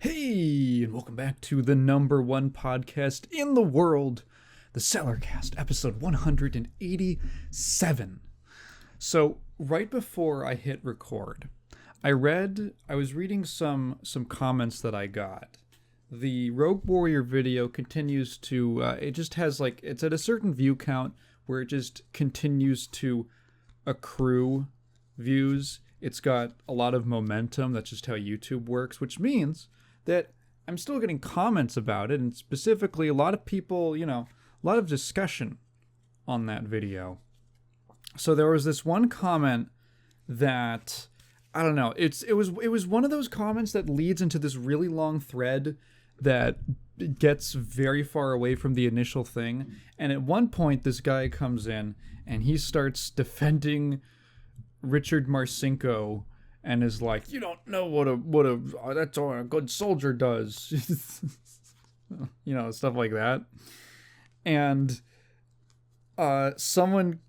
Hey, and welcome back to the number one podcast in the world, the Cellarcast, episode 187. So, right before I hit record, I was reading some comments that I got. The Rogue Warrior video continues to, it just has it's at a certain view count where it just continues to accrue views. It's got a lot of momentum. That's just how YouTube works, which means that I'm still getting comments about it, and specifically a lot of people, a lot of discussion on that video. So there was this one comment that, I don't know, it was one of those comments that leads into this really long thread that gets very far away from the initial thing. And at one point, this guy comes in and he starts defending Richard Marcinko and is like, "You don't know that's what a good soldier does," stuff like that. And someone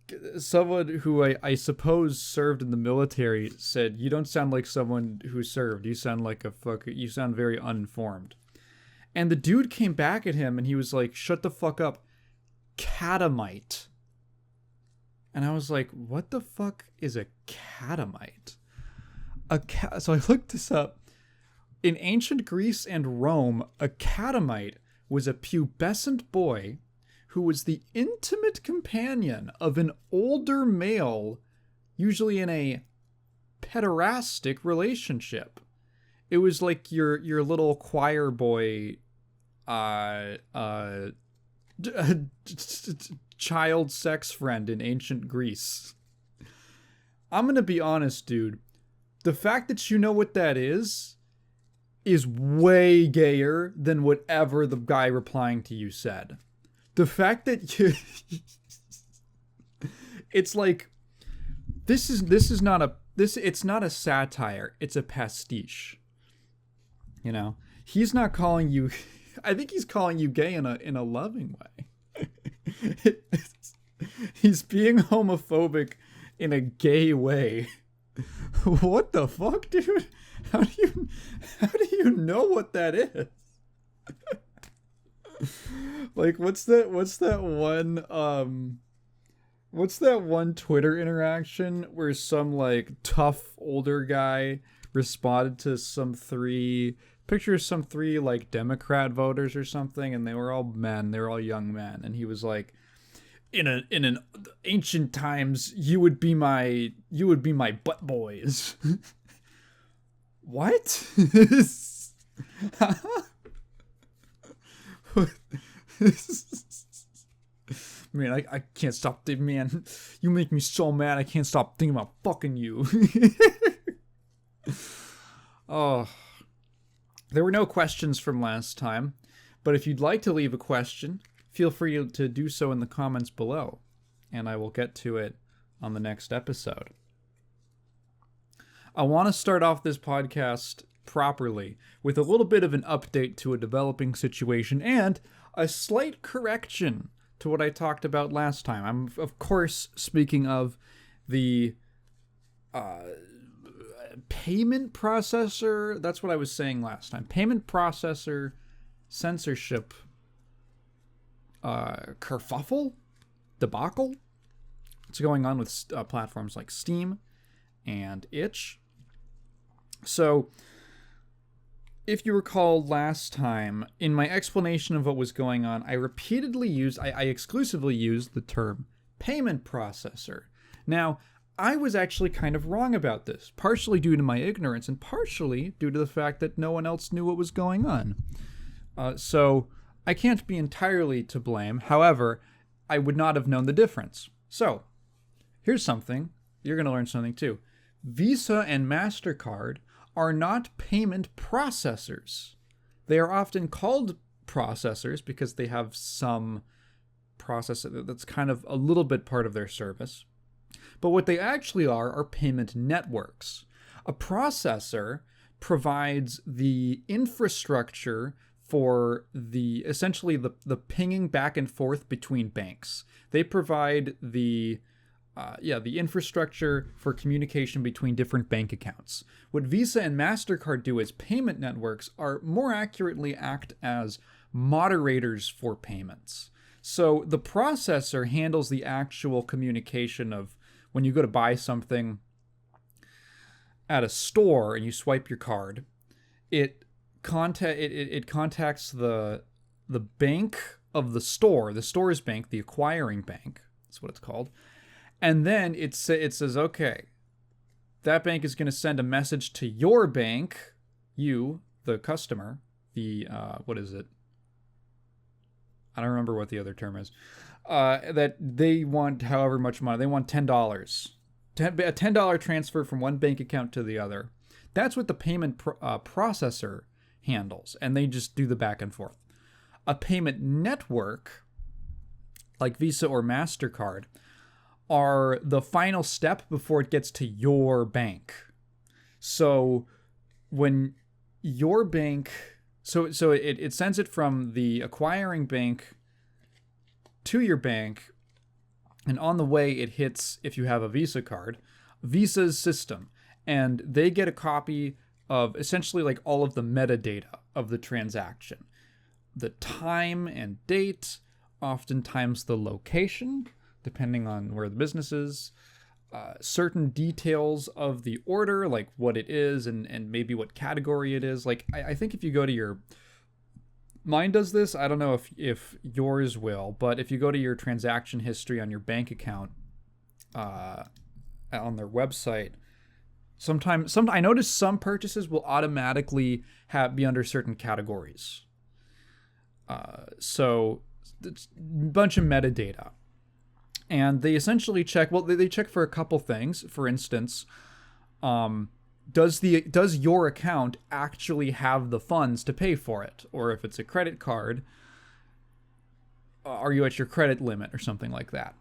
who I suppose served in the military said, "You don't sound like someone who served. You sound like you sound very uninformed." And the dude came back at him and he was like, "Shut the fuck up, catamite." And I was like, what the fuck is a catamite? So I looked this up. In ancient Greece and Rome, a catamite was a pubescent boy who was the intimate companion of an older male, usually in a pederastic relationship. It was like your little choir boy, child sex friend in ancient Greece. I'm gonna be honest, dude. The fact that you know what that is way gayer than whatever the guy replying to you said. The fact that you it's like it's not a satire, it's a pastiche. He's not calling you I think he's calling you gay in a loving way. He's being homophobic in a gay way. What the fuck, dude? How do you know what that is? Like, what's that one Twitter interaction where some tough older guy responded to some three Democrat voters or something, and they were all men, they were all young men, and he was like, in an ancient times, you would be my butt boys. What? Man, I can't stop thinking, man. You make me so mad, I can't stop thinking about fucking you. Oh. There were no questions from last time, but if you'd like to leave a question, feel free to do so in the comments below, and I will get to it on the next episode. I want to start off this podcast properly with a little bit of an update to a developing situation and a slight correction to what I talked about last time. I'm, of course, speaking of the payment processor. That's what I was saying last time. Payment processor censorship kerfuffle, debacle. It's going on with platforms like Steam and Itch. So, if you recall last time, in my explanation of what was going on, I exclusively used the term payment processor. Now, I was actually kind of wrong about this, partially due to my ignorance and partially due to the fact that no one else knew what was going on. So I can't be entirely to blame. However, I would not have known the difference. So here's something. You're going to learn something too. Visa and MasterCard are not payment processors. They are often called processors because they have some processor that's kind of a little bit part of their service. But what they actually are payment networks. A processor provides the infrastructure for essentially the pinging back and forth between banks. They provide the the infrastructure for communication between different bank accounts. What Visa and MasterCard do as payment networks are more accurately act as moderators for payments. So the processor handles the actual communication of when you go to buy something at a store and you swipe your card, it contacts the bank of the store's bank, the acquiring bank. That's what it's called. And then it says, okay, that bank is going to send a message to your bank, you, the customer, what is it? I don't remember what the other term is. That they want however much money. They want $10. A $10 transfer from one bank account to the other. That's what the payment processor handles. And they just do the back and forth. A payment network, like Visa or MasterCard, are the final step before it gets to your bank. So when your bank... So it sends it from the acquiring bank to your bank, and on the way it hits, if you have a Visa card, Visa's system, and they get a copy of essentially like all of the metadata of the transaction. The time and date, oftentimes the location, depending on where the business is, certain details of the order, like what it is and maybe what category it is. Like, I think if you go to your... Mine does this. I don't know if yours will, but if you go to your transaction history on your bank account on their website, I notice some purchases will automatically be under certain categories. So it's a bunch of metadata. And they essentially check, they check for a couple things. For instance, does your account actually have the funds to pay for it? Or if it's a credit card, are you at your credit limit or something like that?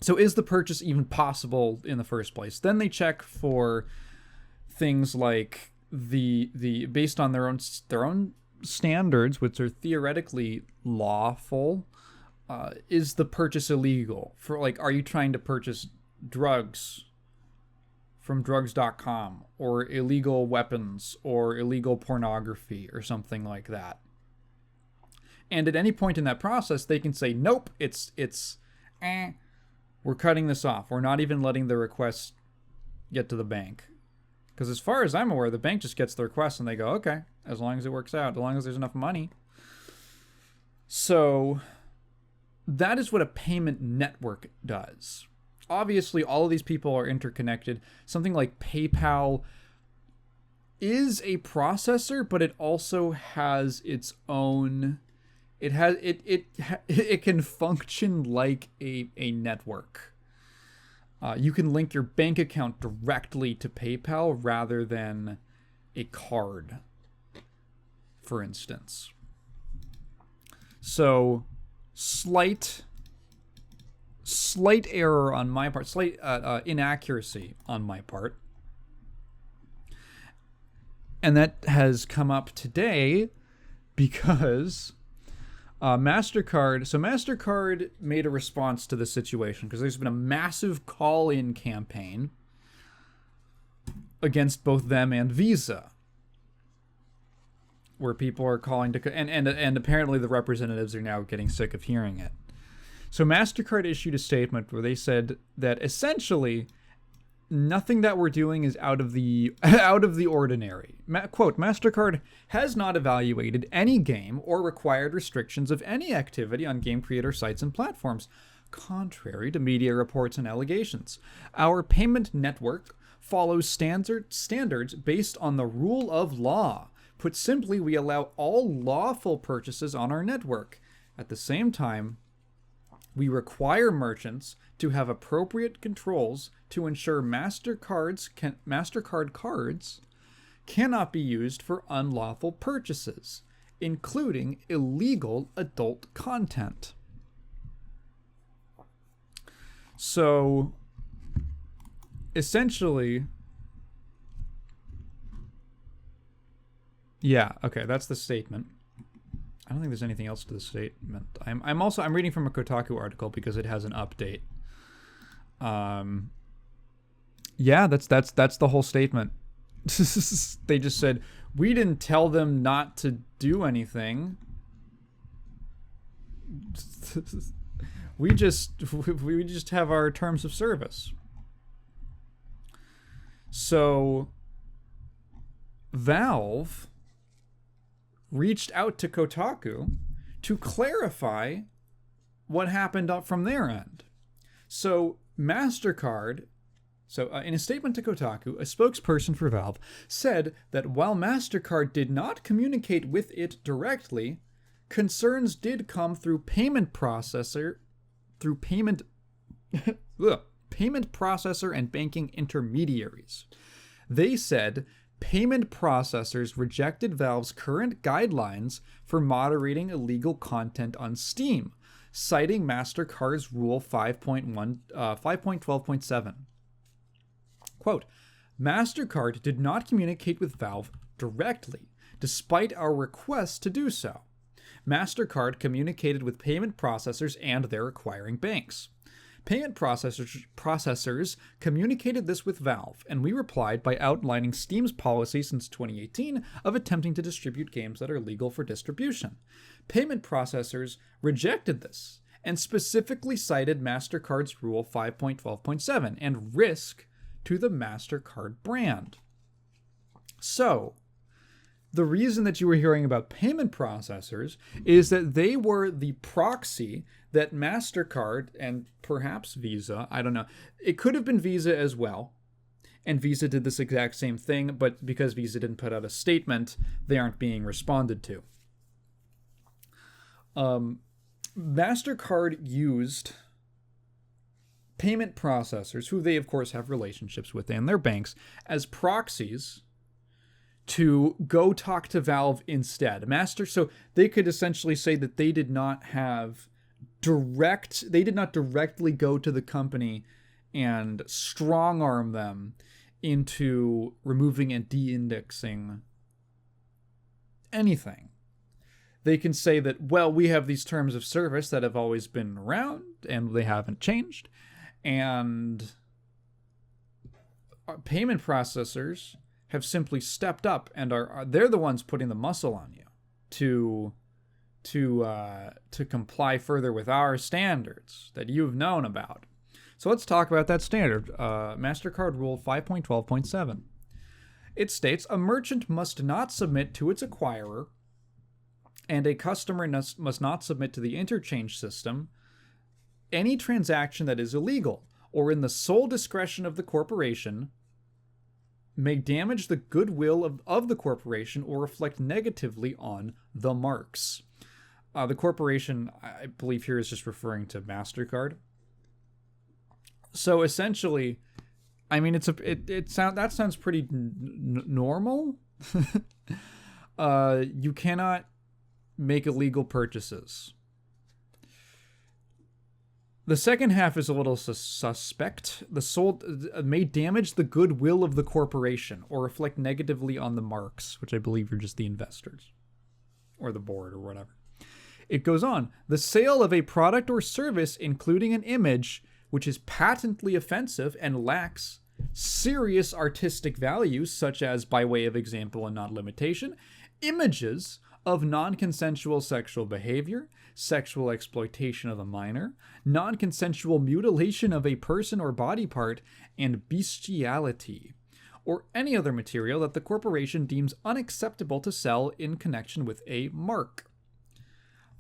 So is the purchase even possible in the first place? Then they check for things like the based on their own standards, which are theoretically lawful. Is the purchase illegal? For like, are you trying to purchase drugs from drugs.com, or illegal weapons, or illegal pornography, or something like that? And at any point in that process, they can say, nope, we're cutting this off. We're not even letting the request get to the bank. Because as far as I'm aware, the bank just gets the request and they go, okay, as long as it works out, as long as there's enough money. So that is what a payment network does. Obviously, all of these people are interconnected. Something like PayPal is a processor, but it also has its own... It can function like a network. You can link your bank account directly to PayPal rather than a card, for instance. So, slight error on my part, slight inaccuracy on my part. And that has come up today because MasterCard made a response to the situation because there's been a massive call-in campaign against both them and Visa, where people are calling to, and apparently the representatives are now getting sick of hearing it. So MasterCard issued a statement where they said that essentially nothing that we're doing is out of the ordinary. Quote, MasterCard has not evaluated any game or required restrictions of any activity on game creator sites and platforms, contrary to media reports and allegations. Our payment network follows standards based on the rule of law. Put simply, we allow all lawful purchases on our network. At the same time, we require merchants to have appropriate controls to ensure MasterCard cards cannot be used for unlawful purchases, including illegal adult content. So, essentially, yeah, okay, that's the statement. I don't think there's anything else to the statement. I'm reading from a Kotaku article because it has an update. Yeah, that's the whole statement. They just said, we didn't tell them not to do anything. we just have our terms of service. So Valve reached out to Kotaku to clarify what happened up from their end. So MasterCard, in a statement to Kotaku, a spokesperson for Valve said that while MasterCard did not communicate with it directly, concerns did come through payment processor and banking intermediaries. They said payment processors rejected Valve's current guidelines for moderating illegal content on Steam, citing MasterCard's Rule 5.12.7. Quote, MasterCard did not communicate with Valve directly, despite our request to do so. MasterCard communicated with payment processors and their acquiring banks. Payment processors communicated this with Valve, and we replied by outlining Steam's policy since 2018 of attempting to distribute games that are legal for distribution. Payment processors rejected this, and specifically cited MasterCard's Rule 5.12.7 and risk to the MasterCard brand. So, the reason that you were hearing about payment processors is that they were the proxy that MasterCard and perhaps Visa, I don't know, it could have been Visa as well, and Visa did this exact same thing, but because Visa didn't put out a statement, they aren't being responded to. MasterCard used payment processors, who they of course have relationships with, and their banks, as proxies to go talk to Valve instead. So they could essentially say that they did not directly go to the company and strong arm them into removing and de-indexing anything. They can say that, well, we have these terms of service that have always been around and they haven't changed. And payment processors have simply stepped up and they're the ones putting the muscle on you to comply further with our standards that you've known about. So let's talk about that standard, MasterCard Rule 5.12.7. It states a merchant must not submit to its acquirer, and a customer must not submit to the interchange system any transaction that is illegal or in the sole discretion of the corporation, may damage the goodwill of the corporation or reflect negatively on the marks. The corporation, I believe here, is just referring to MasterCard. So essentially, I mean, that sounds pretty normal. You cannot make illegal purchases. The second half is a little suspect. The sold may damage the goodwill of the corporation or reflect negatively on the marks, which I believe are just the investors or the board or whatever. It goes on. The sale of a product or service, including an image, which is patently offensive and lacks serious artistic value, such as, by way of example and not limitation, images of non-consensual sexual behavior, sexual exploitation of a minor, non-consensual mutilation of a person or body part, and bestiality, or any other material that the corporation deems unacceptable to sell in connection with a mark.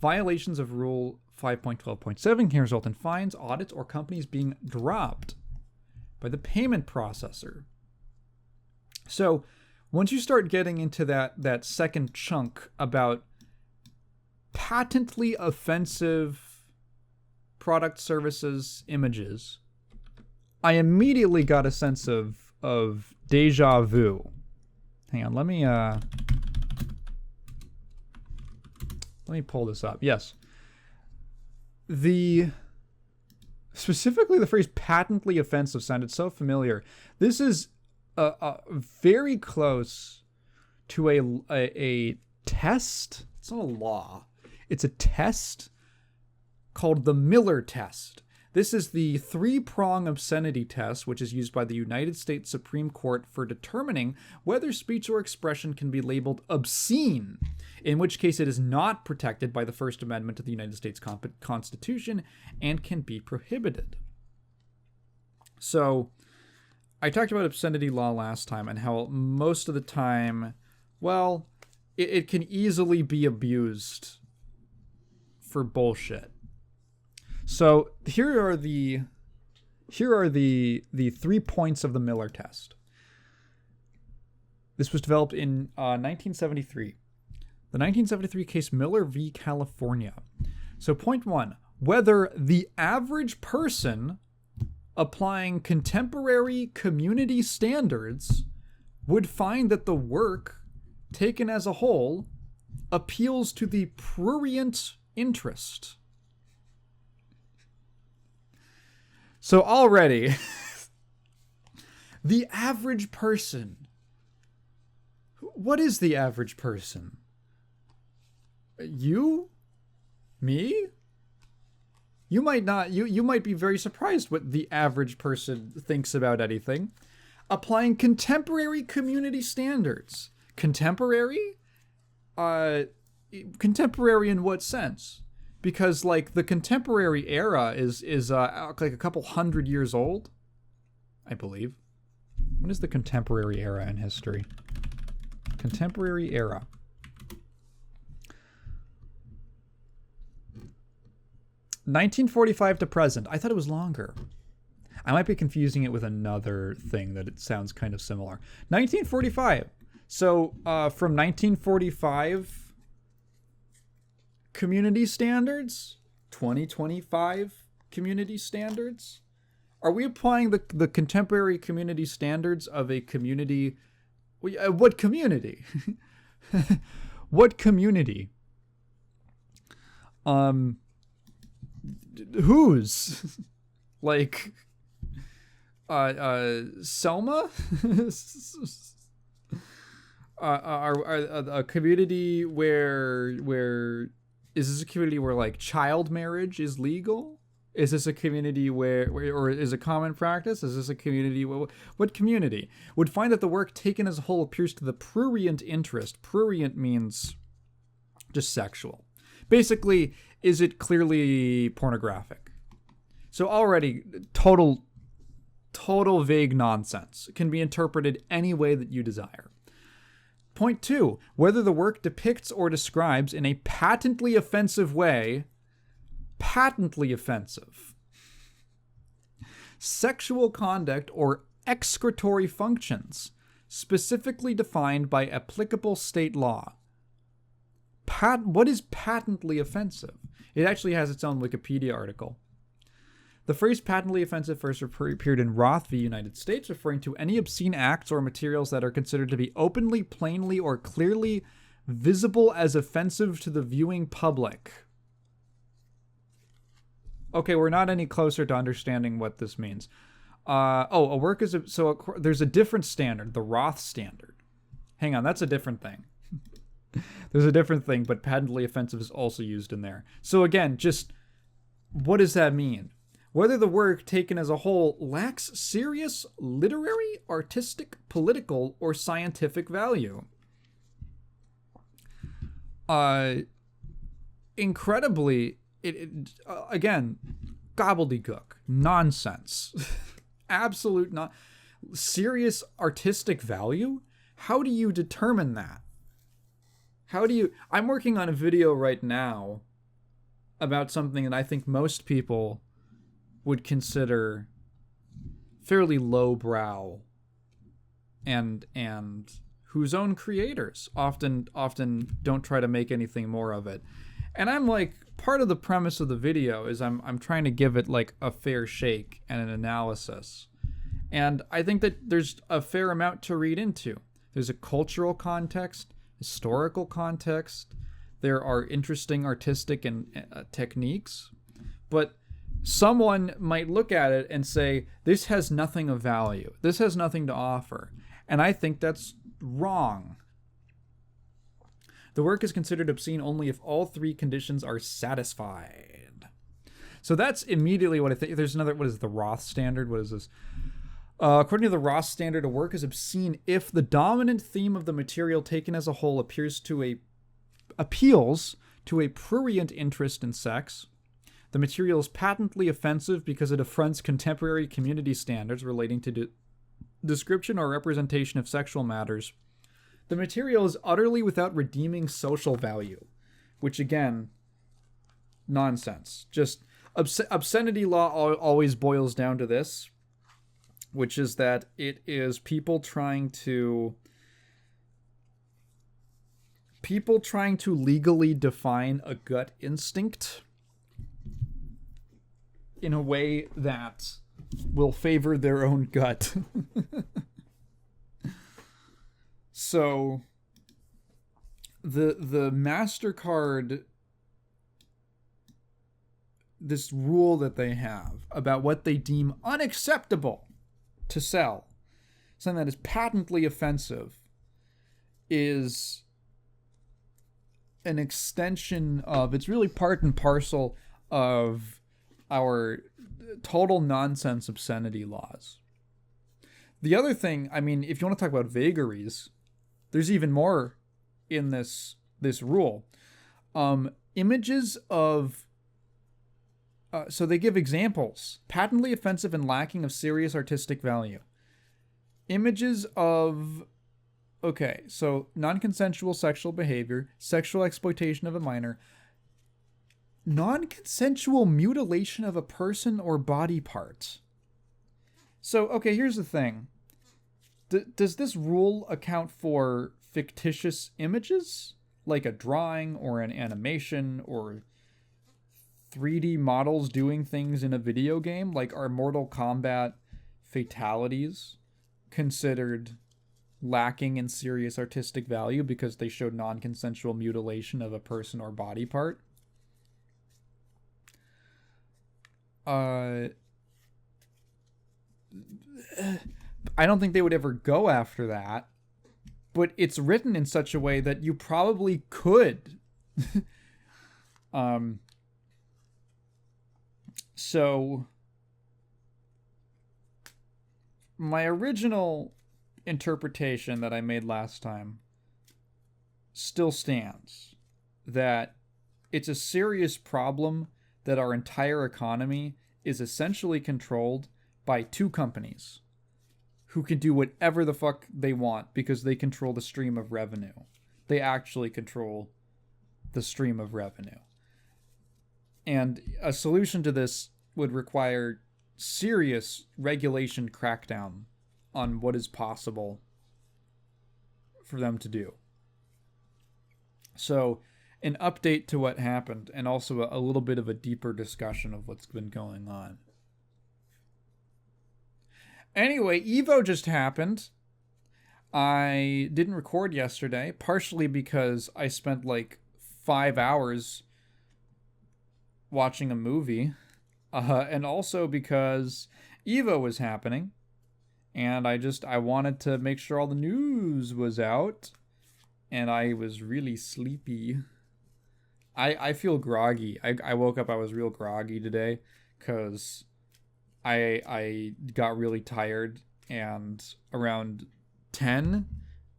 Violations of Rule 5.12.7 can result in fines, audits, or companies being dropped by the payment processor. So, once you start getting into that second chunk about patently offensive product, services, images, I immediately got a sense of deja vu. Hang on, let me pull this up. Yes. Specifically the phrase patently offensive sounded so familiar. This is very close to a test. It's not a law. It's a test called the Miller test This is the three-prong obscenity test, which is used by the United States Supreme Court for determining whether speech or expression can be labeled obscene, in which case it is not protected by the First Amendment to the United States Constitution and can be prohibited. So, I talked about obscenity law last time and how most of the time, well, it can easily be abused for bullshit. So here are the 3 points of the Miller test. This was developed in 1973. The 1973 case Miller v. California. So point 1, whether the average person applying contemporary community standards would find that the work, taken as a whole, appeals to the prurient interest. So already, the average person. What is the average person? You? Me? You might not. You might be very surprised what the average person thinks about anything. Applying contemporary community standards. Contemporary? Contemporary in what sense? Because, like, the contemporary era is like a couple hundred years old, I believe. When is the contemporary era in history? Contemporary era. (1945 to present). I thought it was longer. I might be confusing it with another thing that it sounds kind of similar. 1945. So, from 1945... community standards, 2025 community standards. Are we applying the contemporary community standards of a community? What community? What community? Whose? Like, Selma? A community where is this a community where, like, child marriage is legal? Is this a community where or is a common practice? Is this a community what community would find that the work taken as a whole appears to the prurient interest? Prurient means just sexual. Basically, is it clearly pornographic? So already total vague nonsense. It can be interpreted any way that you desire. Point 2, whether the work depicts or describes in a patently offensive way, patently offensive, sexual conduct or excretory functions, specifically defined by applicable state law. What is patently offensive? It actually has its own Wikipedia article. The phrase patently offensive first appeared in Roth v. United States, referring to any obscene acts or materials that are considered to be openly, plainly, or clearly visible as offensive to the viewing public. Okay, we're not any closer to understanding what this means. A work is... there's a different standard, the Roth standard. Hang on, that's a different thing. There's a different thing, but patently offensive is also used in there. So again, just what does that mean? Whether the work taken as a whole lacks serious literary, artistic, political, or scientific value. Incredibly, again, gobbledygook, nonsense, absolute serious artistic value? How do you determine that? I'm working on a video right now about something that I think most people would consider fairly lowbrow and whose own creators often don't try to make anything more of it. And I'm like, part of the premise of the video is I'm trying to give it like a fair shake and an analysis. And I think that there's a fair amount to read into. There's a cultural context, historical context, there are interesting artistic and techniques, but someone might look at it and say, this has nothing of value. This has nothing to offer. And I think that's wrong. The work is considered obscene only if all three conditions are satisfied. So that's immediately what I think. There's another, what is the Roth standard? What is this? According to the Roth standard, a work is obscene if the dominant theme of the material taken as a whole appeals to a prurient interest in sex. The material is patently offensive because it affronts contemporary community standards relating to description or representation of sexual matters. The material is utterly without redeeming social value, which again, nonsense. Just obscenity law always boils down to this, which is that it is people trying to legally define a gut instinct in a way that will favor their own gut. So the MasterCard, this rule that they have about what they deem unacceptable to sell, something that is patently offensive, is an extension of, it's really part and parcel of our total nonsense obscenity laws. The other thing, I mean, if you want to talk about vagaries, there's even more in this rule. Images of so they give examples: patently offensive and lacking of serious artistic value. Images of, okay, so non-consensual sexual behavior, sexual exploitation of a minor, non-consensual mutilation of a person or body part. So, okay, here's the thing. Does this rule account for fictitious images? Like a drawing or an animation or 3D models doing things in a video game? Like, are Mortal Kombat fatalities considered lacking in serious artistic value because they showed non-consensual mutilation of a person or body part? I don't think they would ever go after that, but it's written in such a way that you probably could. So my original interpretation that I made last time still stands, that it's a serious problem that our entire economy is essentially controlled by two companies who can do whatever the fuck they want because they control the stream of revenue. They actually control the stream of revenue. And a solution to this would require serious regulation crackdown on what is possible for them to do. So, an update to what happened, and also a little bit of a deeper discussion of what's been going on. Anyway, Evo just happened. I didn't record yesterday, partially because I spent like 5 hours watching a movie, and also because Evo was happening, and I wanted to make sure all the news was out, and I was really sleepy. I feel groggy. I woke up, I was real groggy today, because I got really tired, and around 10,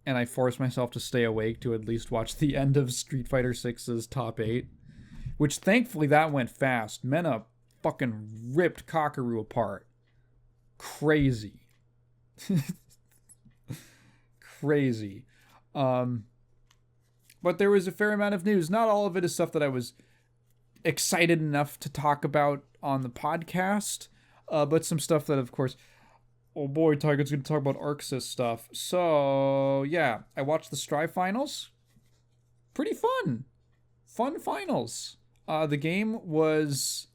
and I forced myself to stay awake to at least watch the end of Street Fighter 6's top 8, which thankfully that went fast. Mena fucking ripped Kakaroo apart. Crazy. Crazy. But there was a fair amount of news. Not all of it is stuff that I was excited enough to talk about on the podcast, but some stuff that, of course, oh boy, Tiger's going to talk about ArcSys stuff. So, yeah, I watched the Strive finals. Pretty fun. Fun finals. The game was,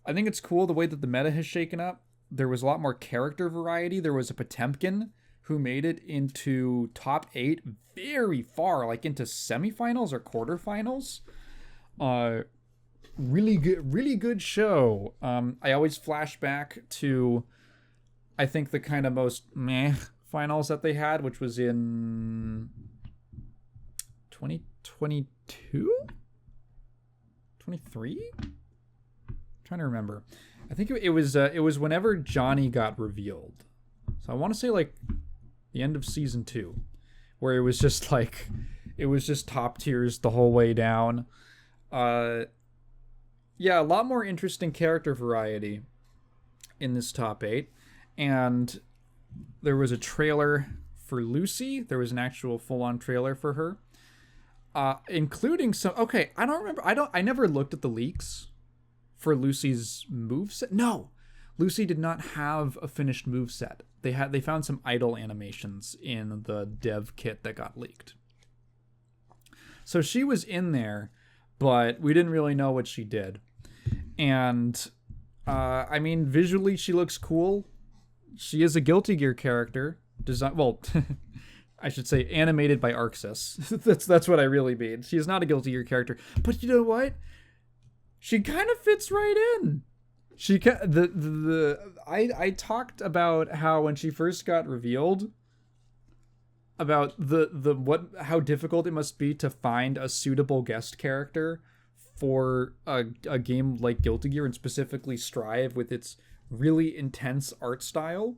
I think it's cool the way that the meta has shaken up. There was a lot more character variety. There was a Potemkin who made it into top 8 very far, like into semifinals or quarterfinals. Really good show. I always flash back to, I think, the kind of most meh finals that they had, which was in 2022? 23? trying to remember. I think it was whenever Johnny got revealed. So I want to say like the end of season 2, where it was just top tiers the whole way down. Yeah, a lot more interesting character variety in this top 8, and there was a trailer for Lucy. There was an actual full-on trailer for her, including some. Okay, I don't remember. I never looked at the leaks for Lucy's moveset. No, Lucy did not have a finished moveset. They found some idle animations in the dev kit that got leaked. So she was in there, but we didn't really know what she did. And I mean, visually she looks cool. She is a Guilty Gear character. I should say animated by Arxis. that's what I really mean. She is not a Guilty Gear character, but you know what? She kind of fits right in. I talked about how when she first got revealed, about how difficult it must be to find a suitable guest character for a game like Guilty Gear, and specifically Strive with its really intense art style.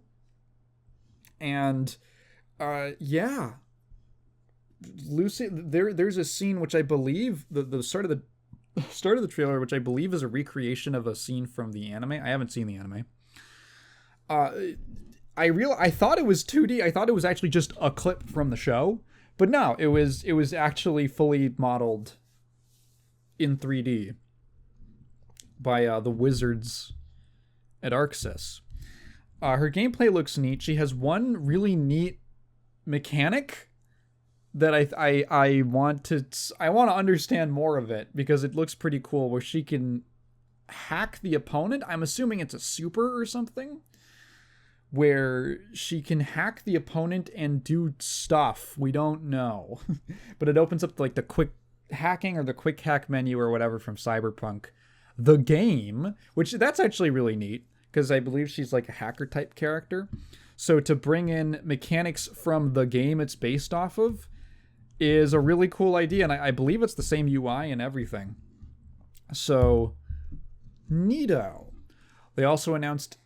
And yeah, Lucy, there's a scene which I believe the start of the trailer, which I believe is a recreation of a scene from the anime. I haven't seen the anime. I thought it was 2D. I thought it was actually just a clip from the show, but no, it was actually fully modeled in 3D by the wizards at Arxis. Her gameplay looks neat. She has one really neat mechanic that I want to understand more of it, because it looks pretty cool, where she can hack the opponent. I'm assuming it's a super or something, where she can hack the opponent and do stuff. We don't know. But it opens up like the quick hacking or the quick hack menu or whatever from Cyberpunk, the game, which that's actually really neat, because I believe she's like a hacker type character. So to bring in mechanics from the game it's based off of is a really cool idea, and I believe it's the same UI and everything. So, neato. They also announced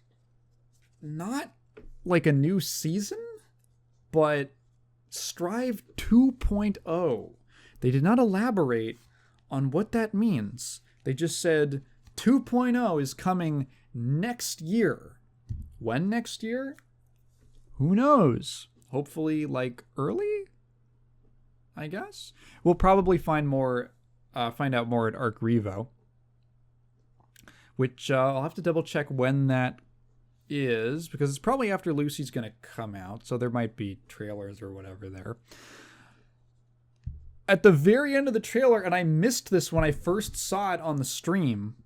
not like a new season, but Strive 2.0. They did not elaborate on what that means. They just said 2.0 is coming next year. When next year? Who knows? Hopefully, like, early? I guess. We'll probably find out more at Arc Revo, which I'll have to double check when that is, because it's probably after Lucy's gonna come out, so there might be trailers or whatever there. At the very end of the trailer, and I missed this when I first saw it on the stream,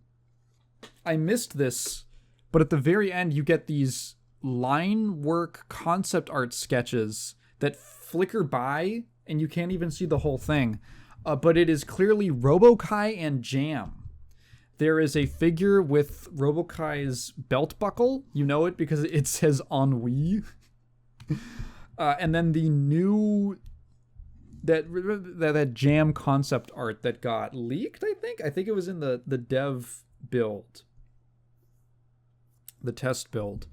I missed this, but at the very end you get these line work concept art sketches that flicker by, and you can't even see the whole thing. But it is clearly Robokai and Jam. There is a figure with Robokai's belt buckle. You know it because it says Ennui. And then the new... That Jam concept art that got leaked, I think it was in the dev build. The test build.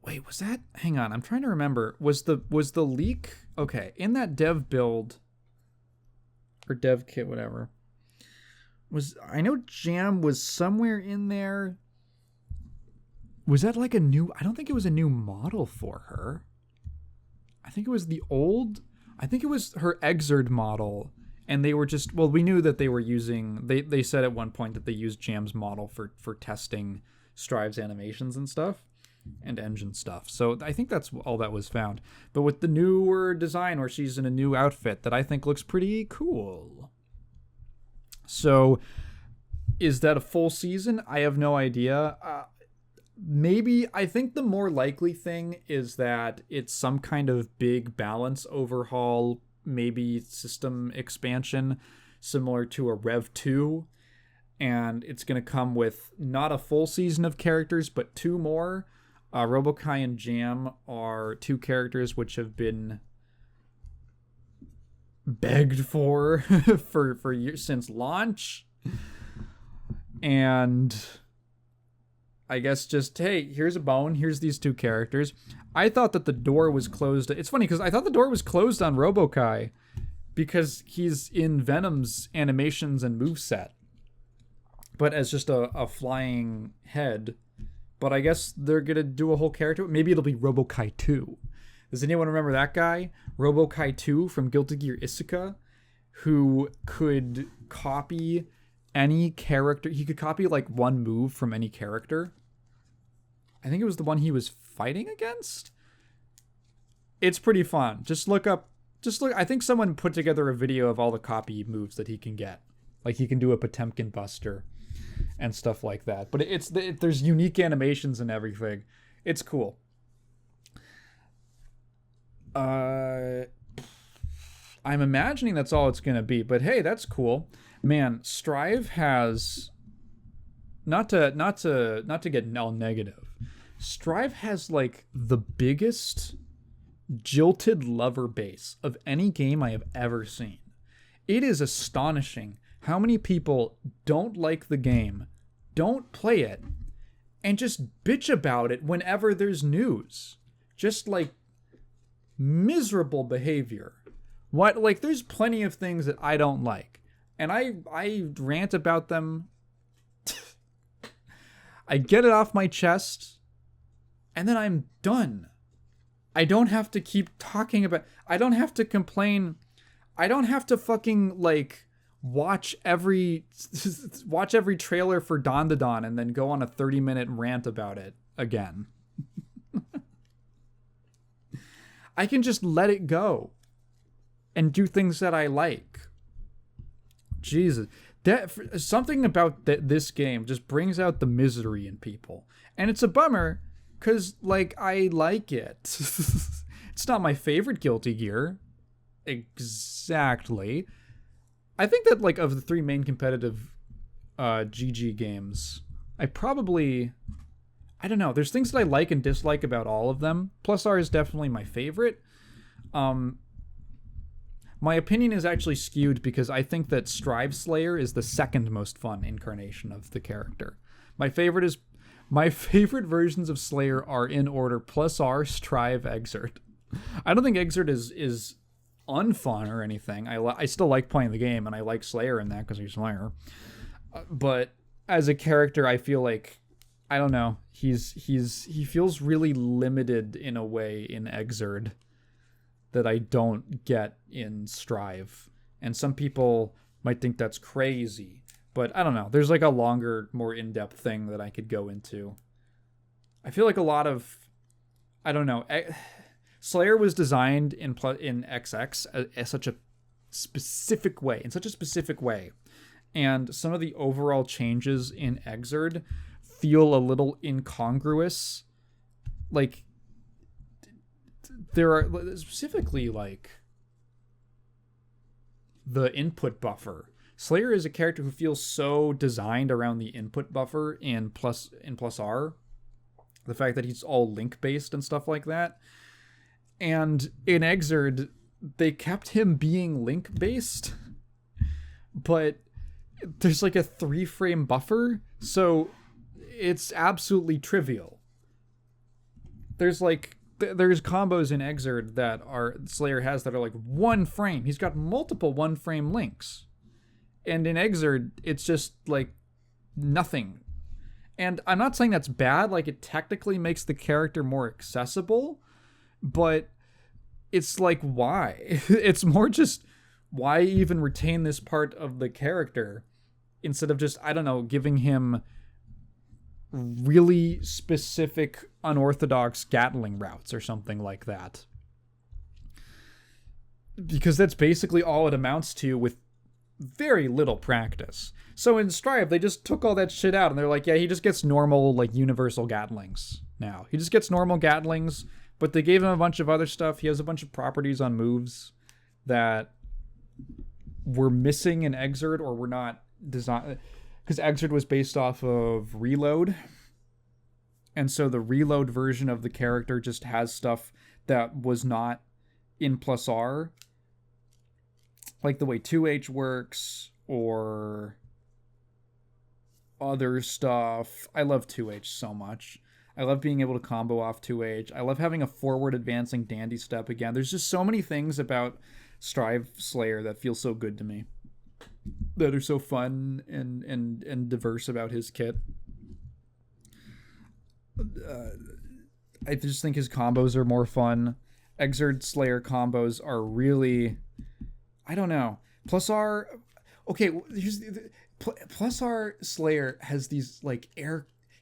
Wait, was that? Hang on, I'm trying to remember. Was the leak? Okay, in that dev build or dev kit, whatever. I know Jam was somewhere in there. Was that like a new? I don't think it was a new model for her. I think it was the old. I think it was her Exerd model, and they were just. Well, we knew that they were using. They said at one point that they used Jam's model for testing Strive's animations and stuff. And engine stuff. So I think that's all that was found. But with the newer design where she's in a new outfit that I think looks pretty cool. So is that a full season? I have no idea. Maybe. I think the more likely thing is that it's some kind of big balance overhaul, maybe system expansion similar to a Rev 2. And it's going to come with not a full season of characters, but 2 more. Robokai and Jam are 2 characters which have been begged for years since launch. And I guess just, hey, here's a bone, here's these two characters. I thought that the door was closed. It's funny because I thought the door was closed on Robokai because he's in Venom's animations and moveset, but as just a flying head. But I guess they're going to do a whole character. Maybe it'll be Robokai 2. Does anyone remember that guy? Robokai 2 from Guilty Gear Isuka, who could copy any character. He could copy like one move from any character. I think it was the one he was fighting against. It's pretty fun. Just look. I think someone put together a video of all the copy moves that he can get. Like he can do a Potemkin Buster and stuff like that. But there's unique animations and everything. It's cool. I'm imagining that's all it's gonna be. But hey, that's cool. Man, Strive has not to get all negative. Strive has like the biggest jilted lover base of any game I have ever seen. It is astonishing how many people don't like the game, don't play it, and just bitch about it whenever there's news. Just like miserable behavior. Like there's plenty of things that I don't like, and I rant about them. I get it off my chest, and then I'm done. I don't have to keep talking about. I don't have to complain. I don't have to fucking like watch every trailer for Dawn to Dawn and then go on a 30-minute rant about it again. I can just let it go and do things that I like. Jesus. Something about this game just brings out the misery in people. And it's a bummer because, like, I like it. It's not my favorite Guilty Gear. Exactly. I think that, like, of the three main competitive GG games, I don't know. There's things that I like and dislike about all of them. Plus R is definitely my favorite. My opinion is actually skewed because I think that Strive Slayer is the second most fun incarnation of the character. My favorite versions of Slayer are in order: Plus R, Strive, Exert. I don't think Exert is unfun or anything. I still like playing the game, and I like Slayer in that because he's Slayer. But as a character, I feel like, I don't know, he feels really limited in a way in Exert that I don't get in Strive. And some people might think that's crazy, but I don't know. There's like a longer, more in-depth thing that I could go into. I feel like a lot of, I don't know, Slayer was designed in XX as such a specific way, and some of the overall changes in Exert feel a little incongruous. Like, there are specifically like the input buffer. Slayer is a character who feels so designed around the input buffer in Plus R. The fact that he's all link based and stuff like that. And in Exert, they kept him being link based, but there's like a 3-frame buffer, so it's absolutely trivial. There's combos in Exert that Slayer has that are like 1 frame. He's got multiple 1-frame links. And in Exert, it's just like nothing. And I'm not saying that's bad, like it technically makes the character more accessible, but it's like, why? It's more just, why even retain this part of the character instead of just, I don't know, giving him really specific unorthodox Gatling routes or something like that. Because that's basically all it amounts to with very little practice. So in Strive, they just took all that shit out and they're like, yeah, he just gets normal, like, universal Gatlings now. He just gets normal Gatlings, but they gave him a bunch of other stuff. He has a bunch of properties on moves that were missing in Exert or were not designed, because Exert was based off of Reload. And so the Reload version of the character just has stuff that was not in Plus R. Like the way 2H works, or other stuff. I love 2H so much. I love being able to combo off 2H. I love having a forward advancing dandy step again. There's just so many things about Strive Slayer that feel so good to me, that are so fun and diverse about his kit. I just think his combos are more fun. Exerd Slayer combos are really, I don't know. Plus R, okay, Plus R Slayer has these like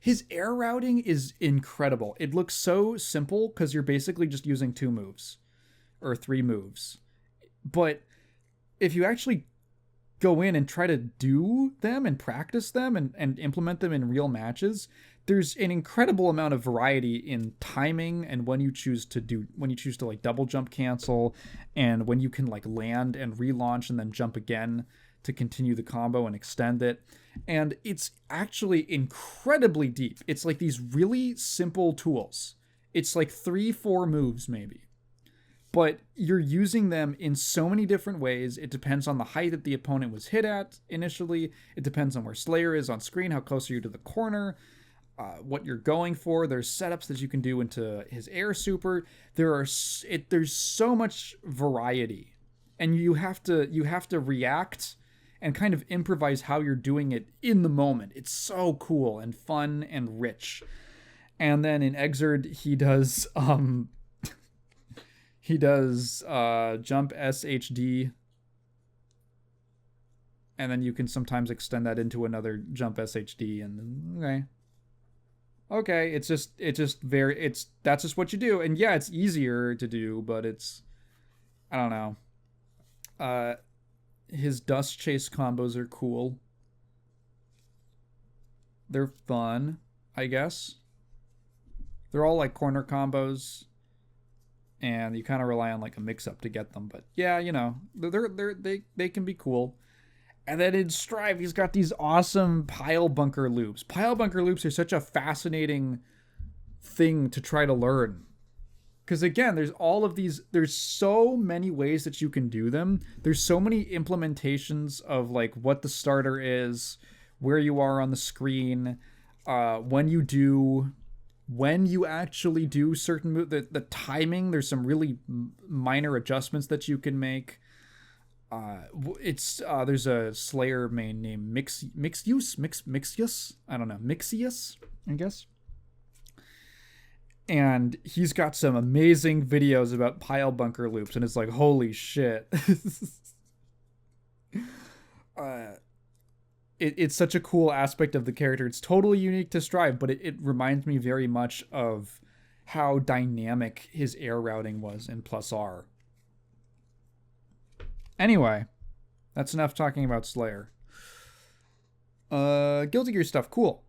his air routing is incredible. It looks so simple because you're basically just using 2 moves or 3 moves. But if you actually go in and try to do them and practice them and implement them in real matches, there's an incredible amount of variety in timing and when you choose to like double jump cancel, and when you can like land and relaunch and then jump again to continue the combo and extend it. And it's actually incredibly deep. It's like these really simple tools. It's like 3-4 moves maybe, but you're using them in so many different ways. It depends on the height that the opponent was hit at initially. It depends on where Slayer is on screen, how close are you to the corner, what you're going for. There's setups that you can do into his air super. There's so much variety, and you have to react and kind of improvise how you're doing it in the moment. It's so cool and fun and rich. And then in Exerd, he does jump SHD, and then you can sometimes extend that into another jump SHD, and okay, that's just what you do. And yeah, it's easier to do, but it's, I don't know. His dust chase combos are cool. They're fun, I guess. They're all like corner combos, and you kind of rely on like a mix-up to get them. But yeah, you know, they can be cool. And then in Strive, he's got these awesome pile bunker loops. Pile bunker loops are such a fascinating thing to try to learn, because again, there's so many ways that you can do them. There's so many implementations of like what the starter is, where you are on the screen, when you actually do certain moves, the timing. There's some really minor adjustments that you can make. There's a Slayer main named Mixius. I don't know, Mixius, I guess. And he's got some amazing videos about pile bunker loops, and it's like, holy shit. It's such a cool aspect of the character. It's totally unique to Strive, but it reminds me very much of how dynamic his air routing was in Plus R. Anyway, that's enough talking about Slayer. Guilty Gear stuff, cool.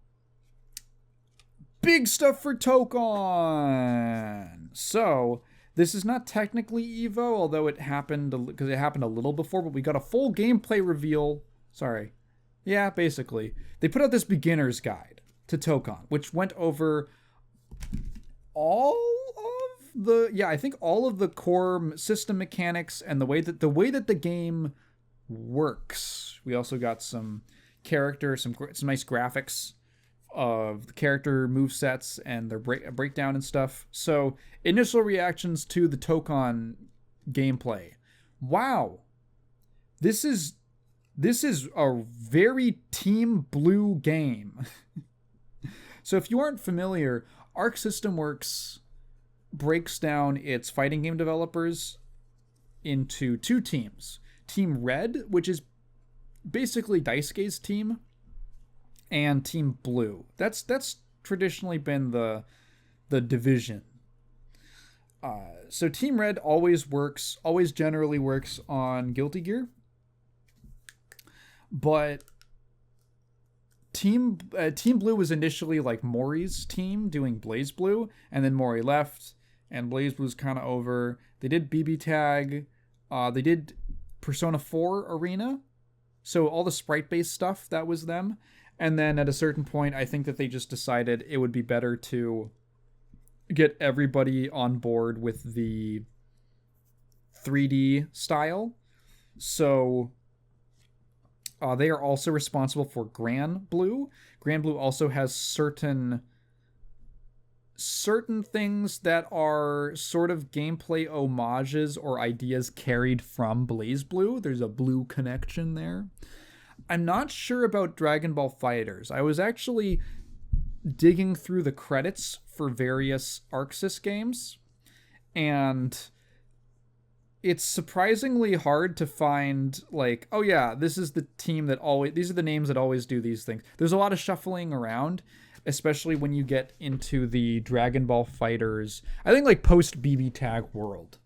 Big stuff for Tokon. So, this is not technically Evo, although it happened because it happened a little before, but we got a full gameplay reveal. Sorry. Yeah, basically. They put out this beginner's guide to Tokon, which went over all of the core system mechanics and the way that the game works. We also got some some nice graphics of the character movesets and their breakdown and stuff. So, initial reactions to the Tokon gameplay. Wow. This is a very Team Blue game. So if you aren't familiar, Arc System Works breaks down its fighting game developers into 2 teams. Team Red, which is basically Daisuke's team, and Team Blue. That's traditionally been the division. So Team Red always generally works on Guilty Gear. But Team Blue was initially like Mori's team doing Blaze Blue, and then Mori left, and Blaze Blue's kind of over. They did BB Tag. They did Persona 4 Arena. So all the sprite-based stuff, that was them. And then at a certain point, I think that they just decided it would be better to get everybody on board with the 3D style. So They are also responsible for Gran Blue. Gran Blue also has certain things that are sort of gameplay homages or ideas carried from BlazBlue. There's a blue connection there. I'm not sure about Dragon Ball FighterZ. I was actually digging through the credits for various ArcSys games, and it's surprisingly hard to find, like, oh yeah, this is the team that always, these are the names that always do these things. There's a lot of shuffling around, especially when you get into the Dragon Ball FighterZ, I think, like, post BB Tag world.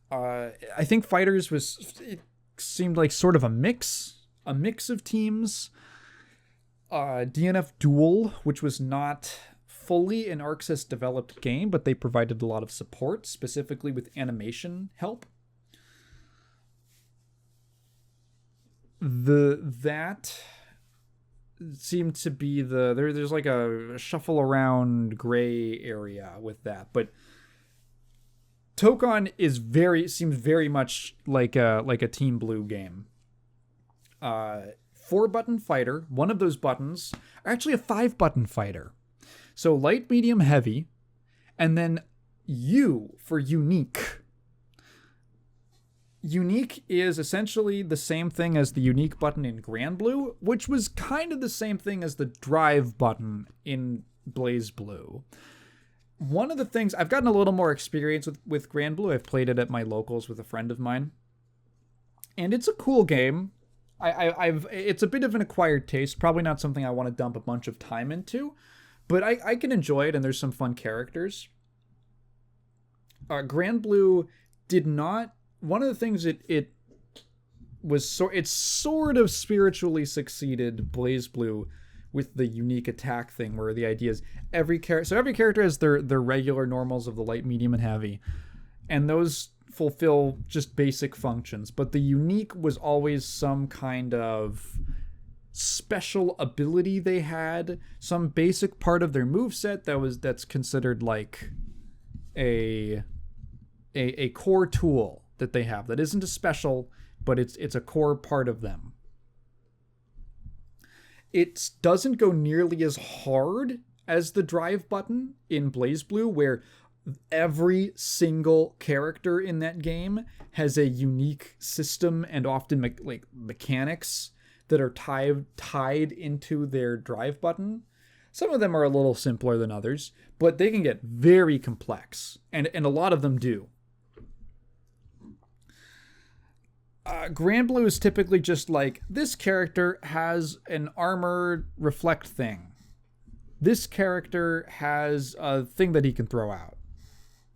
I think FighterZ it seemed like sort of a mix of teams. DNF Duel, which was not fully an ArcSys developed game, but they provided a lot of support, specifically with animation help. That seemed to be there's like a shuffle around gray area with that, but Tokon seems very much like a Team Blue game. 4-button fighter. One of those buttons are actually a 5-button fighter. So light, medium, heavy, and then U for unique. Unique is essentially the same thing as the unique button in Gran Blue, which was kind of the same thing as the drive button in BlazBlue. One of the things, I've gotten a little more experience with Gran Blue. I've played it at my locals with a friend of mine, and it's a cool game. It's a bit of an acquired taste, probably not something I want to dump a bunch of time into, but I can enjoy it, and there's some fun characters. Gran Blue did not. One of the things it sort of spiritually succeeded BlazBlue with the unique attack thing, where the idea is every character has their regular normals of the light, medium, and heavy, and those fulfill just basic functions, but the unique was always some kind of special ability they had, some basic part of their moveset that's considered like a core tool that they have that isn't a special, but it's a core part of them. It doesn't go nearly as hard as the drive button in BlazBlue, where every single character in that game has a unique system and often mechanics that are tied into their drive button. Some of them are a little simpler than others, but they can get very complex, and a lot of them do. Gran Blue is typically just like, this character has an armor reflect thing. This character has a thing that he can throw out.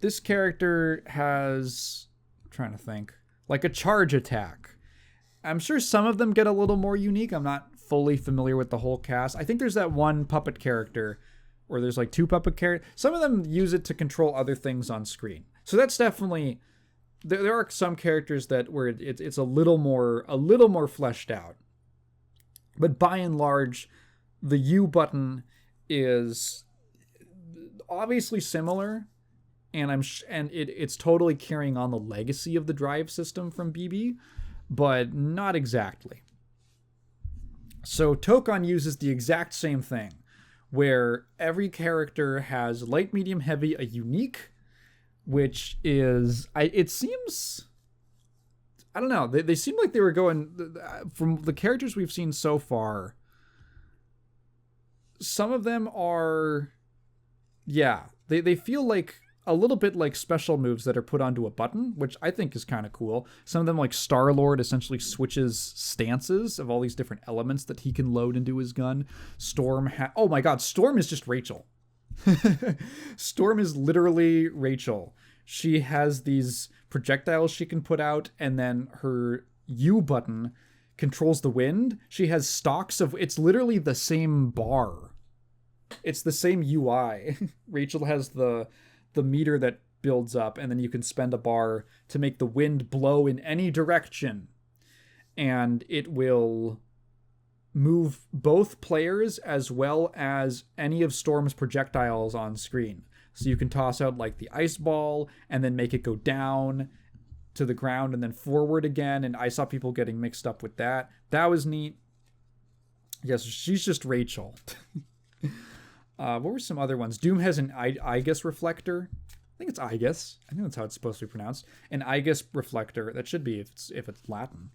This character has, I'm trying to think, like a charge attack. I'm sure some of them get a little more unique. I'm not fully familiar with the whole cast. I think there's that one puppet character, or there's like 2 puppet characters. Some of them use it to control other things on screen. So that's definitely, there are some characters where it's a little more fleshed out. But by and large, the U button is obviously similar, and it's totally carrying on the legacy of the drive system from BB, but not exactly. So Tokon uses the exact same thing, where every character has light, medium, heavy, a unique, which is, it seems, I don't know, they seem like they were going, from the characters we've seen so far, some of them are, yeah, they feel like a little bit like special moves that are put onto a button, which I think is kind of cool. Some of them, like Starlord, essentially switches stances of all these different elements that he can load into his gun. Storm, oh my god, Storm is just Rachel. Storm is literally Rachel. She has these projectiles she can put out, and then her U button controls the wind. She has stocks of, it's literally the same bar. It's the same UI. Rachel has the meter that builds up, and then you can spend a bar to make the wind blow in any direction, and it will move both players as well as any of Storm's projectiles on screen. So you can toss out like the ice ball and then make it go down, to the ground and then forward again, and I saw people getting mixed up with that. That was neat. Yes, she's just Rachel. What were some other ones? Doom has an Aegis reflector. I think it's Aegis. I think that's how it's supposed to be pronounced. An Aegis reflector. That should be if it's Latin.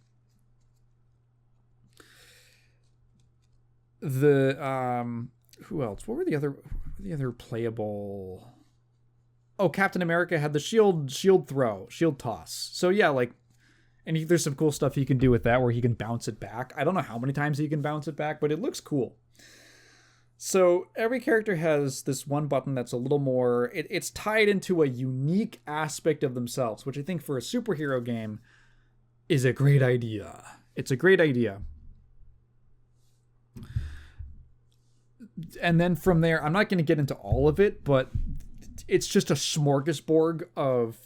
Who else? What were the other playable? Oh, Captain America had the shield toss. So yeah, like, and there's some cool stuff he can do with that where he can bounce it back. I don't know how many times he can bounce it back, but it looks cool. So every character has this one button that's a little more, it's tied into a unique aspect of themselves, which I think for a superhero game is a great idea. It's a great idea. And then from there, I'm not going to get into all of it, but it's just a smorgasbord of